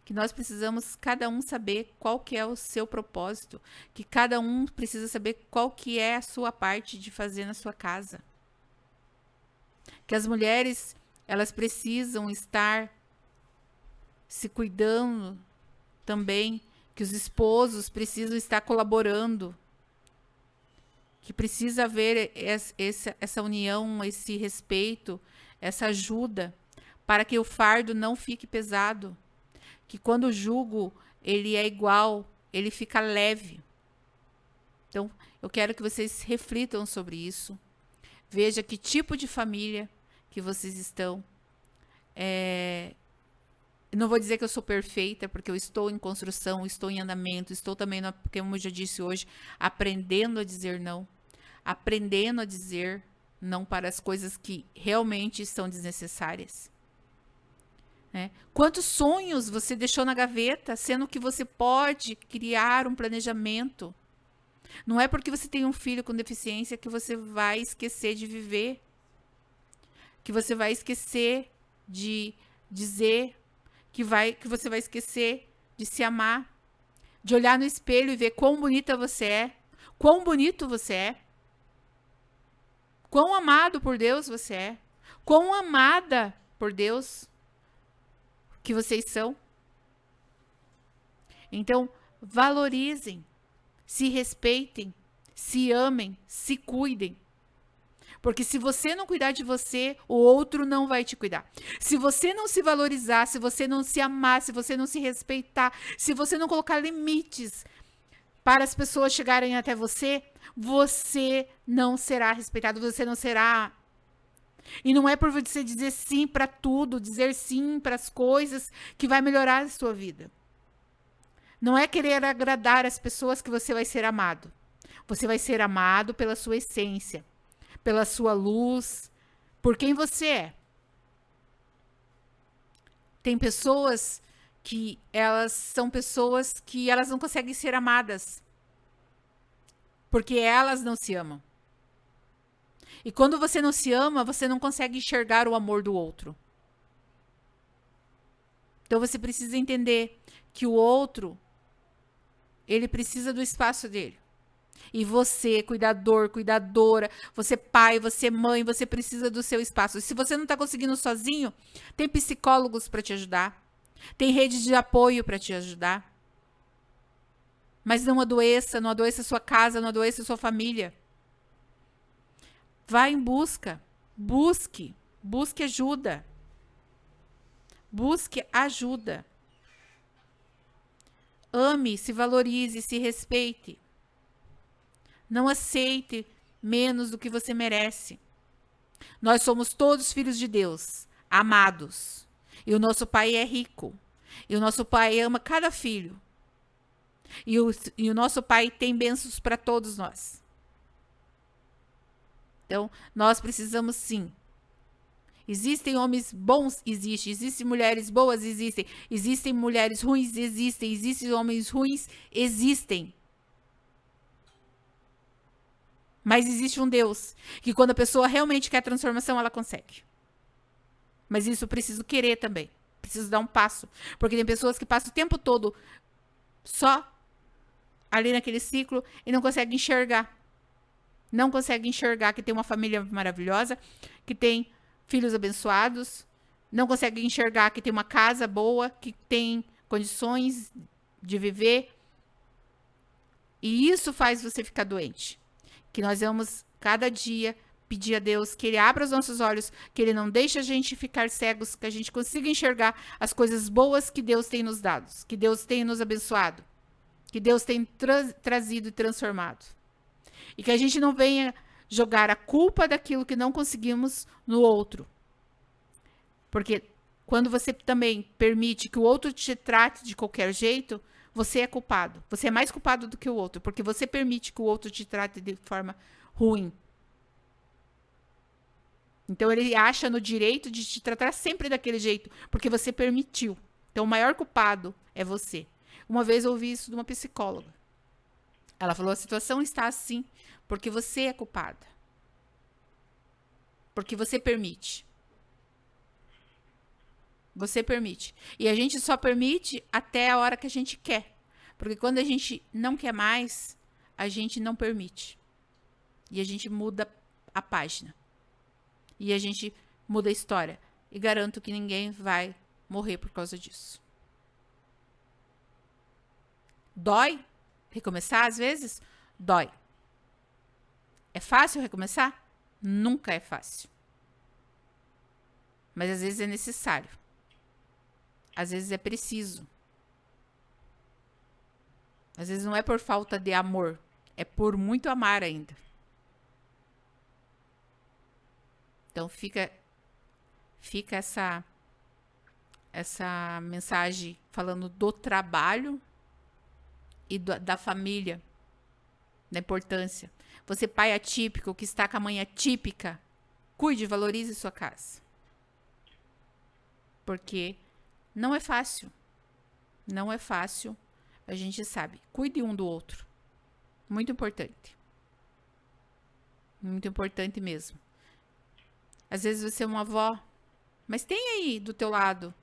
Que nós precisamos cada um saber qual que é o seu propósito, que cada um precisa saber qual que é a sua parte de fazer na sua casa. Que as mulheres, elas precisam estar se cuidando também, que os esposos precisam estar colaborando, que precisa haver essa união, esse respeito, essa ajuda, para que o fardo não fique pesado. Que quando o jugo ele é igual, ele fica leve. Então, eu quero que vocês reflitam sobre isso. Veja que tipo de família que vocês estão. Não vou dizer que eu sou perfeita, porque eu estou em construção, estou em andamento, estou também, como eu já disse hoje, aprendendo a dizer não. Aprendendo a dizer não para as coisas que realmente são desnecessárias. Quantos sonhos você deixou na gaveta, sendo que você pode criar um planejamento? Não é porque você tem um filho com deficiência que você vai esquecer de viver, que você vai esquecer de dizer, que você vai esquecer de se amar, de olhar no espelho e ver quão bonita você é, quão bonito você é, quão amado por Deus você é, quão amada por Deus que vocês são. Então, valorizem, se respeitem, se amem, se cuidem. Porque se você não cuidar de você, o outro não vai te cuidar. Se você não se valorizar, se você não se amar, se você não se respeitar, se você não colocar limites para as pessoas chegarem até você, você não será respeitado, você não será. E não é por você dizer sim para tudo, dizer sim para as coisas que vai melhorar a sua vida. Não é querer agradar as pessoas que você vai ser amado. Você vai ser amado pela sua essência, pela sua luz, por quem você é. Tem pessoas que elas não conseguem ser amadas, porque elas não se amam. E quando você não se ama, você não consegue enxergar o amor do outro. Então você precisa entender que o outro, ele precisa do espaço dele. E você, cuidador, cuidadora, você pai, você mãe, você precisa do seu espaço. E se você não está conseguindo sozinho, tem psicólogos para te ajudar. Tem rede de apoio para te ajudar. Mas não adoeça a sua casa, não adoeça a sua família. Vá em busca, busque ajuda. Busque ajuda. ame, se valorize, se respeite. Não aceite menos do que você merece. Nós somos todos filhos de Deus, amados. E o nosso Pai é rico. E o nosso Pai ama cada filho. E o nosso Pai tem bênçãos para todos nós. Então, nós precisamos sim. Existem homens bons? Existem. Existem mulheres boas? Existem. Existem mulheres ruins? Existem. Existem homens ruins? Existem. Mas existe um Deus que quando a pessoa realmente quer transformação, ela consegue. Mas isso eu preciso querer também. Preciso dar um passo. Porque tem pessoas que passam o tempo todo só ali naquele ciclo e não conseguem enxergar. Não conseguem enxergar que tem uma família maravilhosa, que tem filhos abençoados. Não conseguem enxergar que tem uma casa boa, que tem condições de viver. E isso faz você ficar doente. Que nós vamos, cada dia, pedir a Deus que Ele abra os nossos olhos, que Ele não deixe a gente ficar cegos, que a gente consiga enxergar as coisas boas que Deus tem nos dado, que Deus tem nos abençoado, que Deus tem trazido e transformado. E que a gente não venha jogar a culpa daquilo que não conseguimos no outro. Porque quando você também permite que o outro te trate de qualquer jeito, você é culpado. Você é mais culpado do que o outro, porque você permite que o outro te trate de forma ruim. Então, ele acha no direito de te tratar sempre daquele jeito, porque você permitiu. Então, o maior culpado é você. Uma vez eu ouvi isso de uma psicóloga. Ela falou, a situação está assim porque você é culpada. Porque você permite. Você permite. E a gente só permite até a hora que a gente quer. Porque quando a gente não quer mais, a gente não permite. E a gente muda a página. E a gente muda a história. E garanto que ninguém vai morrer por causa disso. Dói recomeçar às vezes? Dói. É fácil recomeçar? Nunca é fácil. Mas às vezes é necessário. Às vezes é preciso. Às vezes não é por falta de amor. É por muito amar ainda. Então fica essa mensagem falando do trabalho e da família. Da importância. Você, pai atípico, que está com a mãe atípica, cuide, valorize sua casa. Porque não é fácil. Não é fácil. A gente sabe. Cuide um do outro. Muito importante. Muito importante mesmo. Às vezes você é uma avó, mas tem aí do teu lado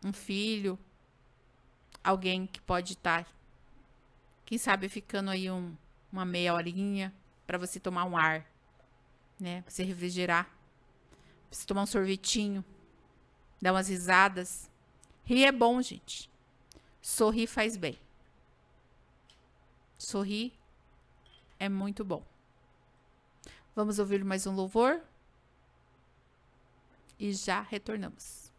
um filho, alguém que pode estar, quem sabe, ficando aí uma meia horinha para você tomar um ar, né? Pra você refrigerar, pra você tomar um sorvetinho, dar umas risadas. Rir é bom, gente. Sorrir faz bem. Sorrir é muito bom. Vamos ouvir mais um louvor? E já retornamos.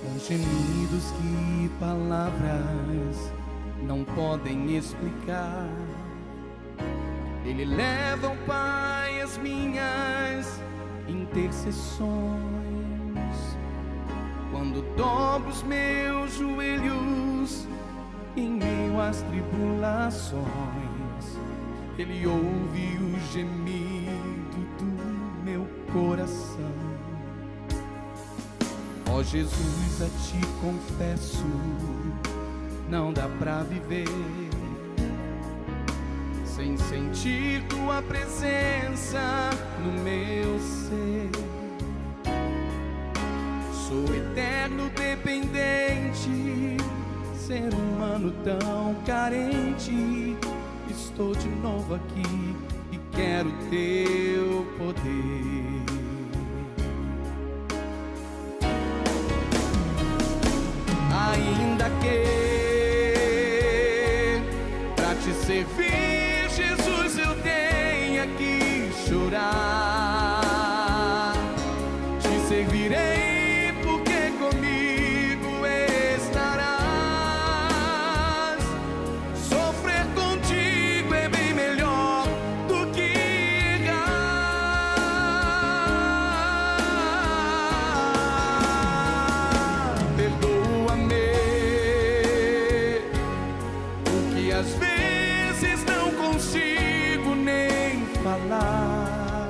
Com gemidos que palavras não podem explicar, Ele leva ao Pai as minhas intercessões. Quando dobro os meus joelhos em meio às tribulações, Ele ouve o gemido do meu coração. Ó Jesus, a Ti confesso, não dá pra viver sem sentir Tua presença no meu ser. Sou eterno dependente, ser humano tão carente. Estou de novo aqui e quero Teu poder. Ainda que servirei porque comigo estarás. Sofrer contigo é bem melhor do que errar. Perdoa-me, porque às vezes não consigo nem falar.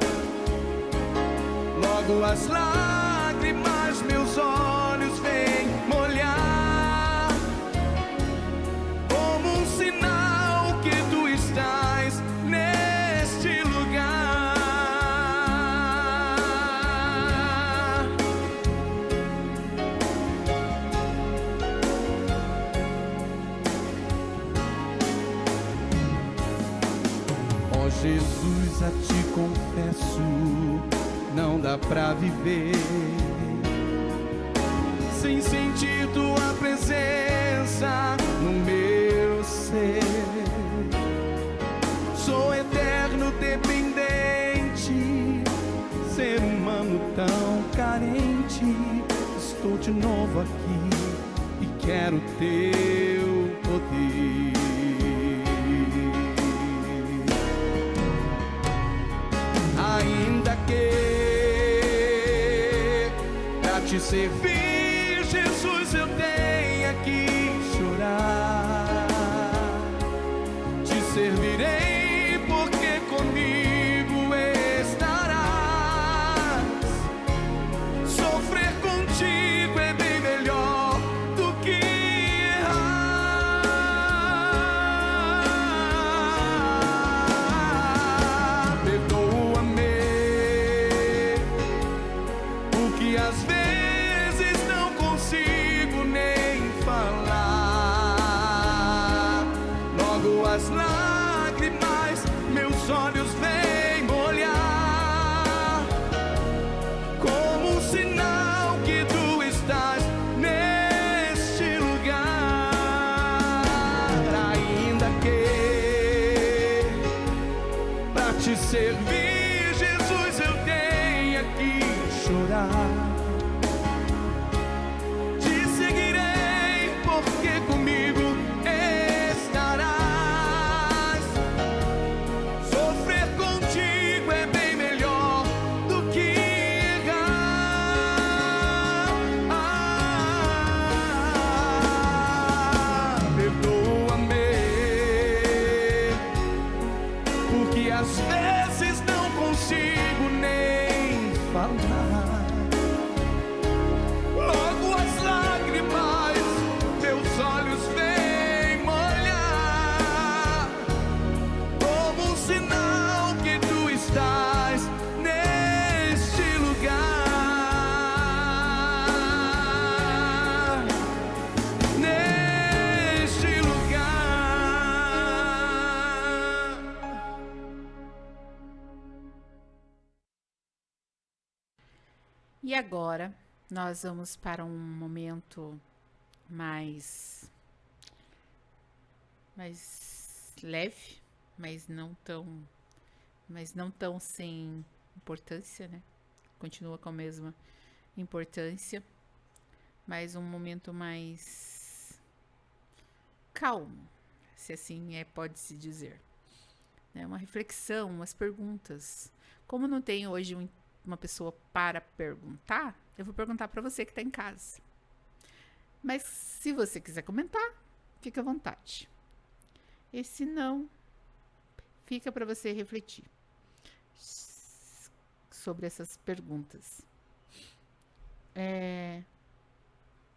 Logo as lágrimas meus olhos vêm molhar, como um sinal que tu estás neste lugar. Ó Jesus, a ti confesso, não dá pra viver sem sentir tua presença no meu ser. Sou eterno dependente, ser humano tão carente. Estou de novo aqui e quero teu poder. Ainda que pra te servir, Jesus, eu tenha que chorar. Te servirei porque comigo estarás. Sofrer contigo é bem melhor do que errar. Perdoa-me, porque às vezes não consigo nem falar. Logo as lágrimas meus olhos vêm molhar, como um sinal que tu estás neste lugar. Ainda que pra te servir, Jesus, eu tenha que chorar. Te seguirei porque comigo estarás. Sofrer contigo é bem melhor do que errar. Perdoa-me, porque às vezes não consigo nem falar. Logo as lágrimas meus olhos vêm molhar, como um sinal que tu estás neste lugar. Neste lugar. E agora nós vamos para um momento mais leve, mas não tão sem importância, né? Continua com a mesma importância, mas um momento mais calmo, se assim pode-se dizer. É uma reflexão, umas perguntas. Como não tem hoje uma pessoa para perguntar, eu vou perguntar para você que está em casa. Mas se você quiser comentar, fica à vontade. E se não, fica para você refletir sobre essas perguntas.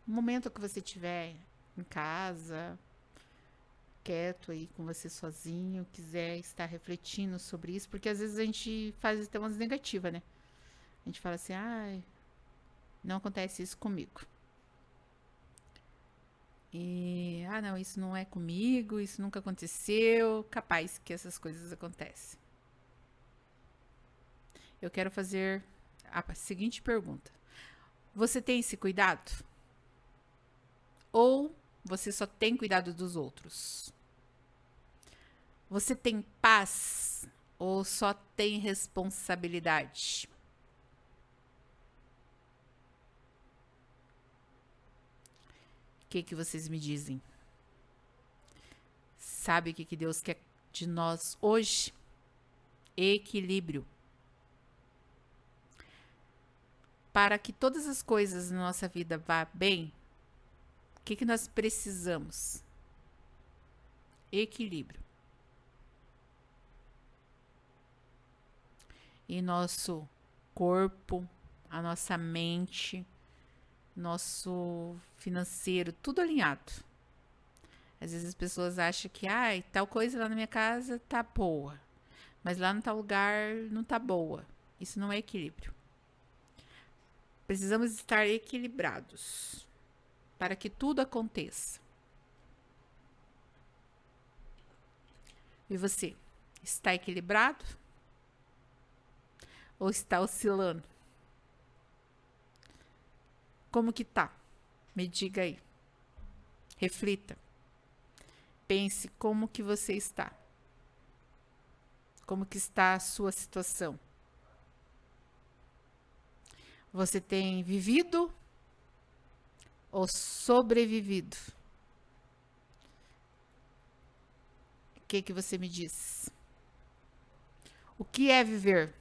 No momento que você estiver em casa, quieto aí com você sozinho, quiser estar refletindo sobre isso, porque às vezes a gente faz até umas negativas, né? A gente fala assim, ai, não acontece isso comigo. E, não, isso não é comigo, isso nunca aconteceu, capaz que essas coisas acontecem. Eu quero fazer a seguinte pergunta. Você tem esse cuidado? Ou você só tem cuidado dos outros? Você tem paz ou só tem responsabilidade? O que vocês me dizem? Sabe o que Deus quer de nós hoje? Equilíbrio. Para que todas as coisas na nossa vida vá bem, o que nós precisamos? Equilíbrio. E nosso corpo, a nossa mente, nosso financeiro, tudo alinhado. Às vezes as pessoas acham que, tal coisa lá na minha casa tá boa, mas lá no tal lugar não tá boa. Isso não é equilíbrio. Precisamos estar equilibrados para que tudo aconteça. E você, está equilibrado? Ou está oscilando? Como que tá? Me diga aí. Reflita. Pense como que você está. Como que está a sua situação? Você tem vivido ou sobrevivido? O que você me diz? O que é viver?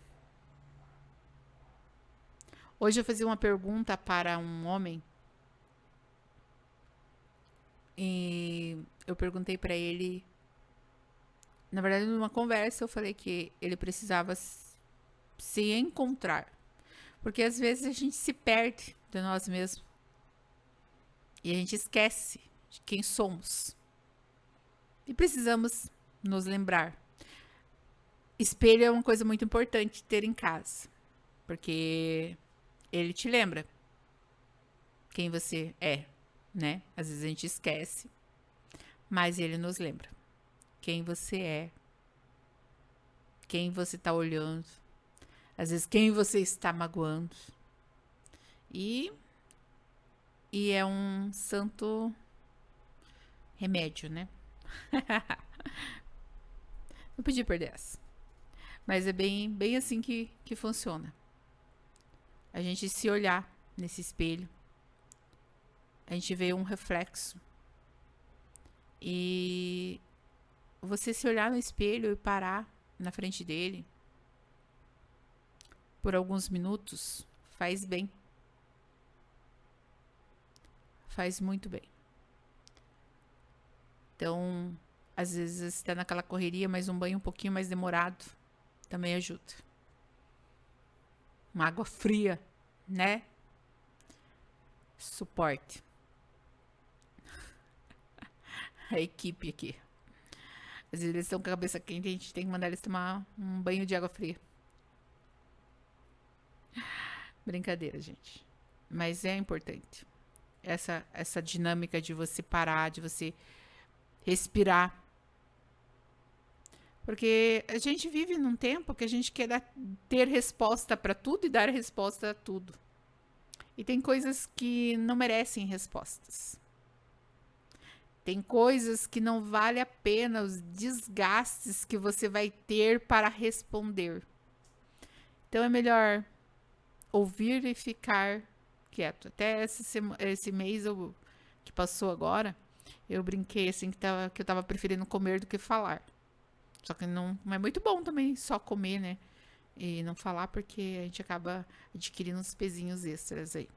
Hoje eu fazia uma pergunta para um homem e eu perguntei para ele, na verdade numa conversa eu falei que ele precisava se encontrar, porque às vezes a gente se perde de nós mesmos e a gente esquece de quem somos e precisamos nos lembrar. Espelho é uma coisa muito importante ter em casa, porque ele te lembra quem você é, né? Às vezes a gente esquece, mas ele nos lembra quem você é, quem você está olhando, às vezes quem você está magoando. E é um santo remédio, né? Não podia perder essa. Mas é bem assim que funciona. A gente se olhar nesse espelho, a gente vê um reflexo. E você se olhar no espelho e parar na frente dele por alguns minutos faz bem. Faz muito bem. Então, às vezes você está naquela correria, mas um banho um pouquinho mais demorado também ajuda. Uma água fria, né? Suporte. A equipe aqui. Às vezes eles estão com a cabeça quente, a gente tem que mandar eles tomar um banho de água fria. Brincadeira, gente. Mas é importante. Essa dinâmica de você parar, de você respirar. Porque a gente vive num tempo que a gente quer ter resposta para tudo e dar resposta a tudo. E tem coisas que não merecem respostas. Tem coisas que não vale a pena os desgastes que você vai ter para responder. Então é melhor ouvir e ficar quieto. Até esse mês que passou agora, eu brinquei assim que eu tava preferindo comer do que falar. Só que não é muito bom também só comer, né? E não falar, porque a gente acaba adquirindo uns pezinhos extras aí.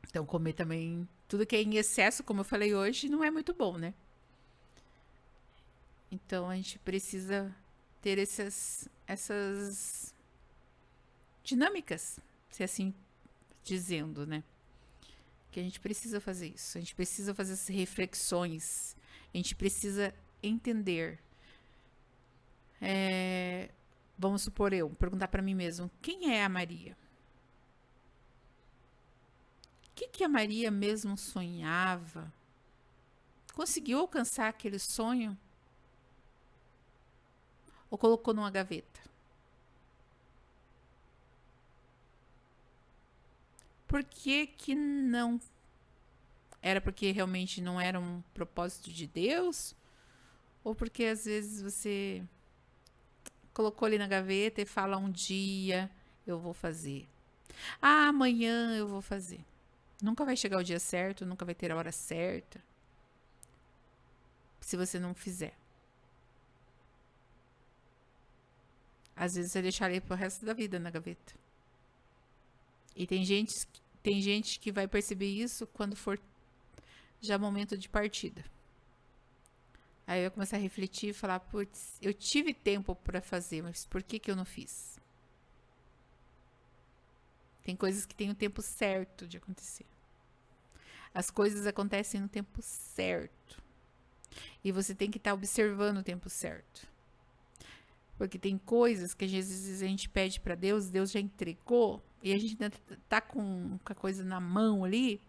Então comer também, tudo que é em excesso, como eu falei hoje, não é muito bom, né? Então a gente precisa ter essas dinâmicas, se assim dizendo, né? Que a gente precisa fazer isso, a gente precisa fazer essas reflexões, a gente precisa entender. Vamos supor perguntar para mim mesmo, quem é a Maria? O que a Maria mesmo sonhava? Conseguiu alcançar aquele sonho? Ou colocou numa gaveta? Por que não? Era porque realmente não era um propósito de Deus? Ou porque às vezes você colocou ali na gaveta e fala um dia eu vou fazer. Amanhã eu vou fazer. Nunca vai chegar o dia certo, nunca vai ter a hora certa, se você não fizer. Às vezes você deixa ali pro resto da vida na gaveta. E tem gente que vai perceber isso quando for já momento de partida. Aí eu ia começar a refletir e falar, putz, eu tive tempo para fazer, mas por que eu não fiz? Tem coisas que têm o tempo certo de acontecer. As coisas acontecem no tempo certo. E você tem que estar observando o tempo certo. Porque tem coisas que às vezes a gente pede para Deus, Deus já entregou, e a gente ainda tá com a coisa na mão ali,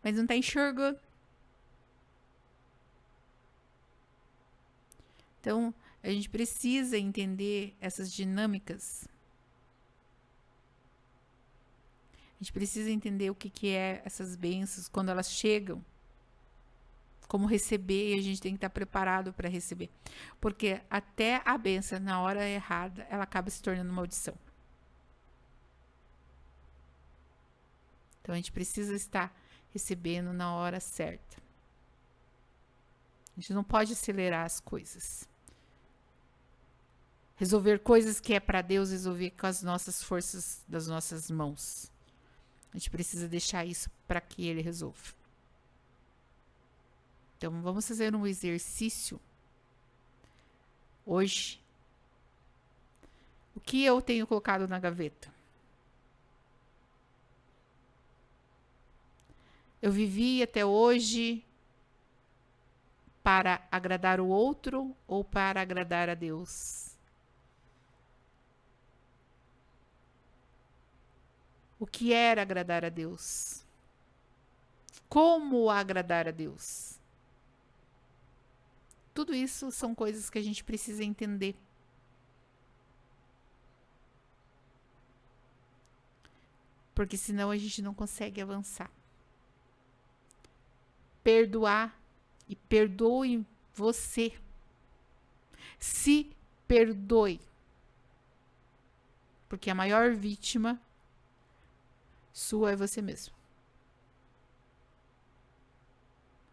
mas não tá enxergando. Então, a gente precisa entender essas dinâmicas. A gente precisa entender o que é essas bênçãos, quando elas chegam. Como receber, e a gente tem que estar preparado para receber. Porque até a bênção, na hora errada, ela acaba se tornando maldição. Então, a gente precisa estar recebendo na hora certa. A gente não pode acelerar as coisas. Resolver coisas que é para Deus, resolver com as nossas forças das nossas mãos. A gente precisa deixar isso para que Ele resolva. Então, vamos fazer um exercício hoje. O que eu tenho colocado na gaveta? Eu vivi até hoje para agradar o outro ou para agradar a Deus? O que era agradar a Deus? Como agradar a Deus? Tudo isso são coisas que a gente precisa entender. Porque senão a gente não consegue avançar. Perdoar e perdoe você. Se perdoe. Porque a maior vítima sua é você mesmo.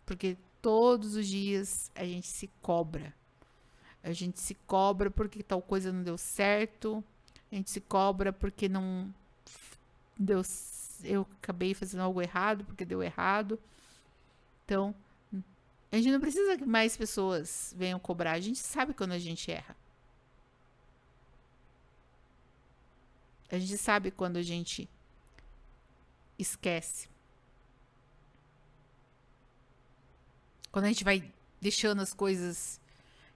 Porque todos os dias a gente se cobra. A gente se cobra porque tal coisa não deu certo. A gente se cobra porque não deu. Eu acabei fazendo algo errado porque deu errado. Então, a gente não precisa que mais pessoas venham cobrar. A gente sabe quando a gente erra. A gente sabe quando a gente esquece. Quando a gente vai deixando as coisas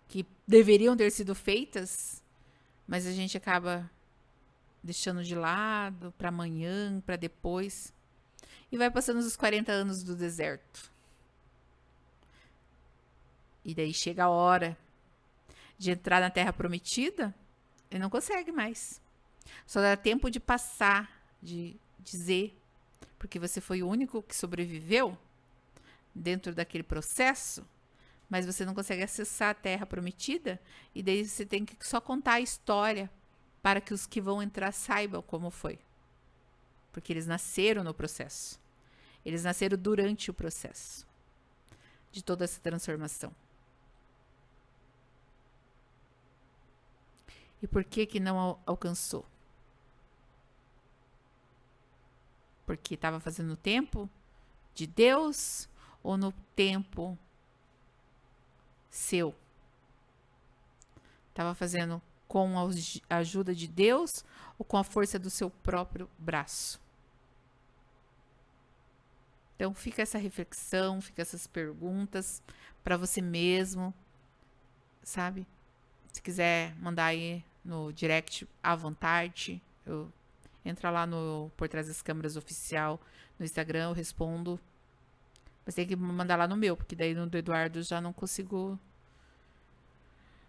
que deveriam ter sido feitas, mas a gente acaba deixando de lado para amanhã, para depois. E vai passando os 40 anos do deserto. E daí chega a hora de entrar na Terra Prometida e não consegue mais. Só dá tempo de passar, de dizer, porque você foi o único que sobreviveu dentro daquele processo, mas você não consegue acessar a Terra Prometida, e daí você tem que só contar a história para que os que vão entrar saibam como foi. Porque eles nasceram no processo. Eles nasceram durante o processo de toda essa transformação. E por que não alcançou? Porque estava fazendo o tempo de Deus ou no tempo seu? Estava fazendo com a ajuda de Deus ou com a força do seu próprio braço? Então fica essa reflexão, fica essas perguntas para você mesmo, sabe? Se quiser mandar aí no direct à vontade, entra lá no Por Trás das Câmeras Oficial no Instagram, eu respondo. Mas tem que mandar lá no meu, porque daí no do Eduardo já não consigo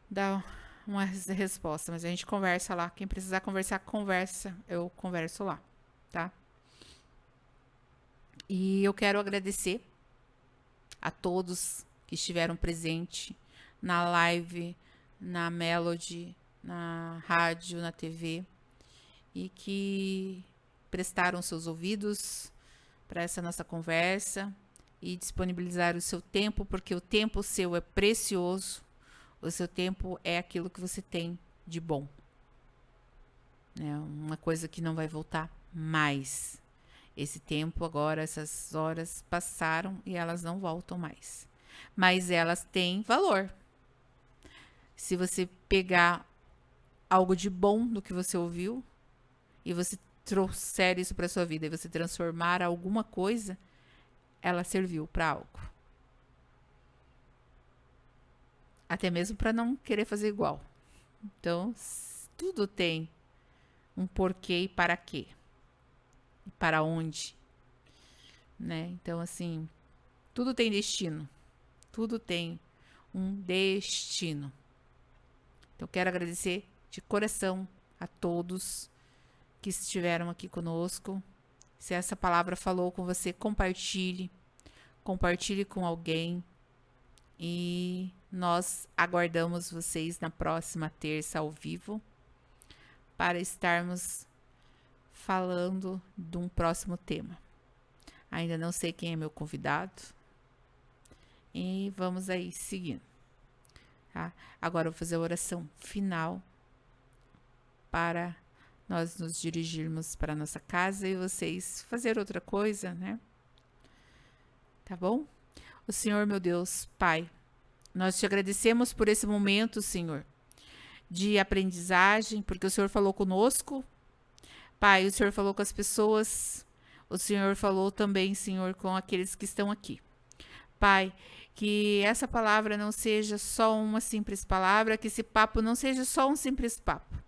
dar uma resposta. Mas a gente conversa lá. Quem precisar conversar, conversa. Eu converso lá, tá? E eu quero agradecer a todos que estiveram presentes na live, na Melody, na rádio, na TV, e que prestaram seus ouvidos para essa nossa conversa e disponibilizar o seu tempo, porque o tempo seu é precioso. O seu tempo é aquilo que você tem de bom. É uma coisa que não vai voltar mais. Esse tempo agora, essas horas passaram e elas não voltam mais. Mas elas têm valor. Se você pegar algo de bom do que você ouviu e você trouxer isso para sua vida e você transformar alguma coisa, ela serviu para algo. Até mesmo para não querer fazer igual. Então, tudo tem um porquê e para quê. E para onde. Né? Então, assim, tudo tem destino. Tudo tem um destino. Então, quero agradecer de coração a todos que estiveram aqui conosco. Se essa palavra falou com você, compartilhe. Compartilhe com alguém. E nós aguardamos vocês na próxima terça ao vivo para estarmos falando de um próximo tema. Ainda não sei quem é meu convidado. E vamos aí seguindo. Tá? Agora eu vou fazer a oração final para nós nos dirigirmos para a nossa casa e vocês fazer outra coisa, né? Tá bom? O Senhor, meu Deus, Pai, nós te agradecemos por esse momento, Senhor, de aprendizagem, porque o Senhor falou conosco. Pai, o Senhor falou com as pessoas, o Senhor falou também, Senhor, com aqueles que estão aqui. Pai, que essa palavra não seja só uma simples palavra, que esse papo não seja só um simples papo.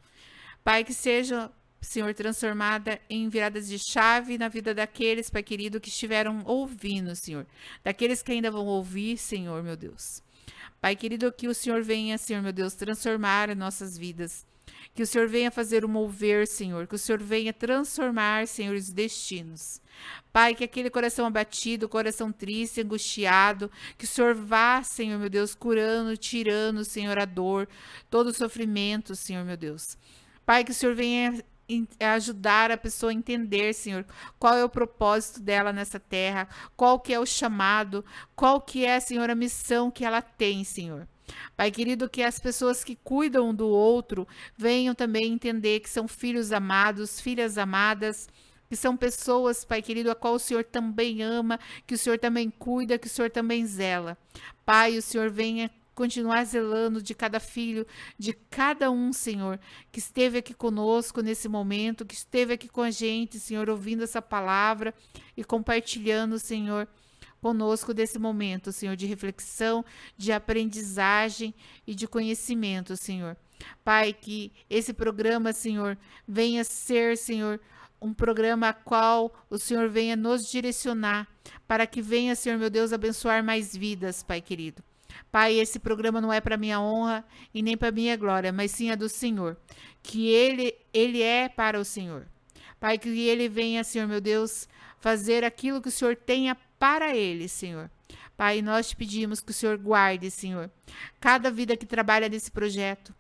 Pai, que seja, Senhor, transformada em viradas de chave na vida daqueles, Pai querido, que estiveram ouvindo, Senhor. Daqueles que ainda vão ouvir, Senhor, meu Deus. Pai querido, que o Senhor venha, Senhor, meu Deus, transformar nossas vidas. Que o Senhor venha fazer o mover, Senhor. Que o Senhor venha transformar, Senhor, os destinos. Pai, que aquele coração abatido, coração triste, angustiado, que o Senhor vá, Senhor, meu Deus, curando, tirando, Senhor, a dor, todo o sofrimento, Senhor, meu Deus. Pai, que o Senhor venha ajudar a pessoa a entender, Senhor, qual é o propósito dela nessa terra, qual que é o chamado, qual que é, Senhor, a missão que ela tem, Senhor. Pai querido, que as pessoas que cuidam um do outro venham também entender que são filhos amados, filhas amadas, que são pessoas, Pai querido, a qual o Senhor também ama, que o Senhor também cuida, que o Senhor também zela. Pai, o Senhor venha continuar zelando de cada filho, de cada um, Senhor, que esteve aqui conosco nesse momento, que esteve aqui com a gente, Senhor, ouvindo essa palavra e compartilhando, Senhor, conosco desse momento, Senhor, de reflexão, de aprendizagem e de conhecimento, Senhor. Pai, que esse programa, Senhor, venha ser, Senhor, um programa a qual o Senhor venha nos direcionar, para que venha, Senhor, meu Deus, abençoar mais vidas, Pai querido. Pai, esse programa não é para minha honra e nem para minha glória, mas sim a do Senhor. Que ele é para o Senhor. Pai, que ele venha, Senhor, meu Deus, fazer aquilo que o Senhor tenha para ele, Senhor. Pai, nós te pedimos que o Senhor guarde, Senhor, cada vida que trabalha nesse projeto,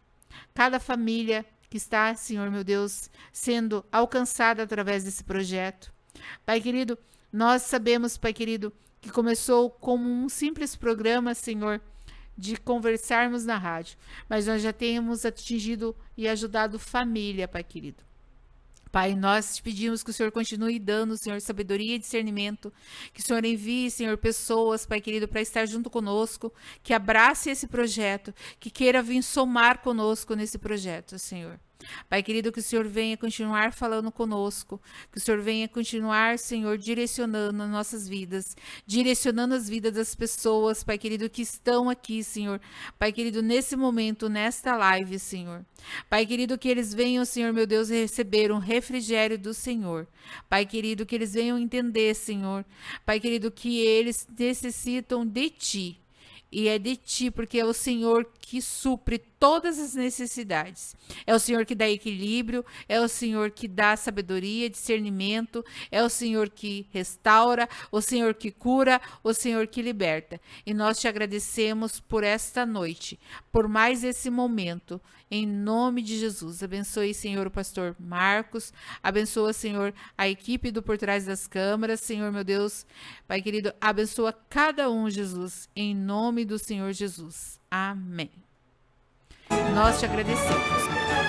cada família que está, Senhor, meu Deus, sendo alcançada através desse projeto. Pai querido, nós sabemos, Pai querido, que começou como um simples programa, Senhor, de conversarmos na rádio, mas nós já temos atingido e ajudado família, Pai querido. Pai, nós te pedimos que o Senhor continue dando, Senhor, sabedoria e discernimento, que o Senhor envie, Senhor, pessoas, Pai querido, para estar junto conosco, que abrace esse projeto, que queira vir somar conosco nesse projeto, Senhor. Pai querido, que o Senhor venha continuar falando conosco, que o Senhor venha continuar, Senhor, direcionando nossas vidas, direcionando as vidas das pessoas, Pai querido, que estão aqui, Senhor. Pai querido, nesse momento, nesta live, Senhor. Pai querido, que eles venham, Senhor, meu Deus, receber um refrigério do Senhor. Pai querido, que eles venham entender, Senhor. Pai querido, que eles necessitam de Ti. E é de Ti, porque é o Senhor que supre todas as necessidades. É o Senhor que dá equilíbrio, é o Senhor que dá sabedoria, discernimento, é o Senhor que restaura, o Senhor que cura, o Senhor que liberta. E nós te agradecemos por esta noite, por mais esse momento, em nome de Jesus. Abençoe, Senhor, o pastor Marcos, abençoa, Senhor, a equipe do Por Trás das Câmeras, Senhor, meu Deus, Pai querido, abençoa cada um, Jesus, em nome do Senhor Jesus. Amém. Nós te agradecemos.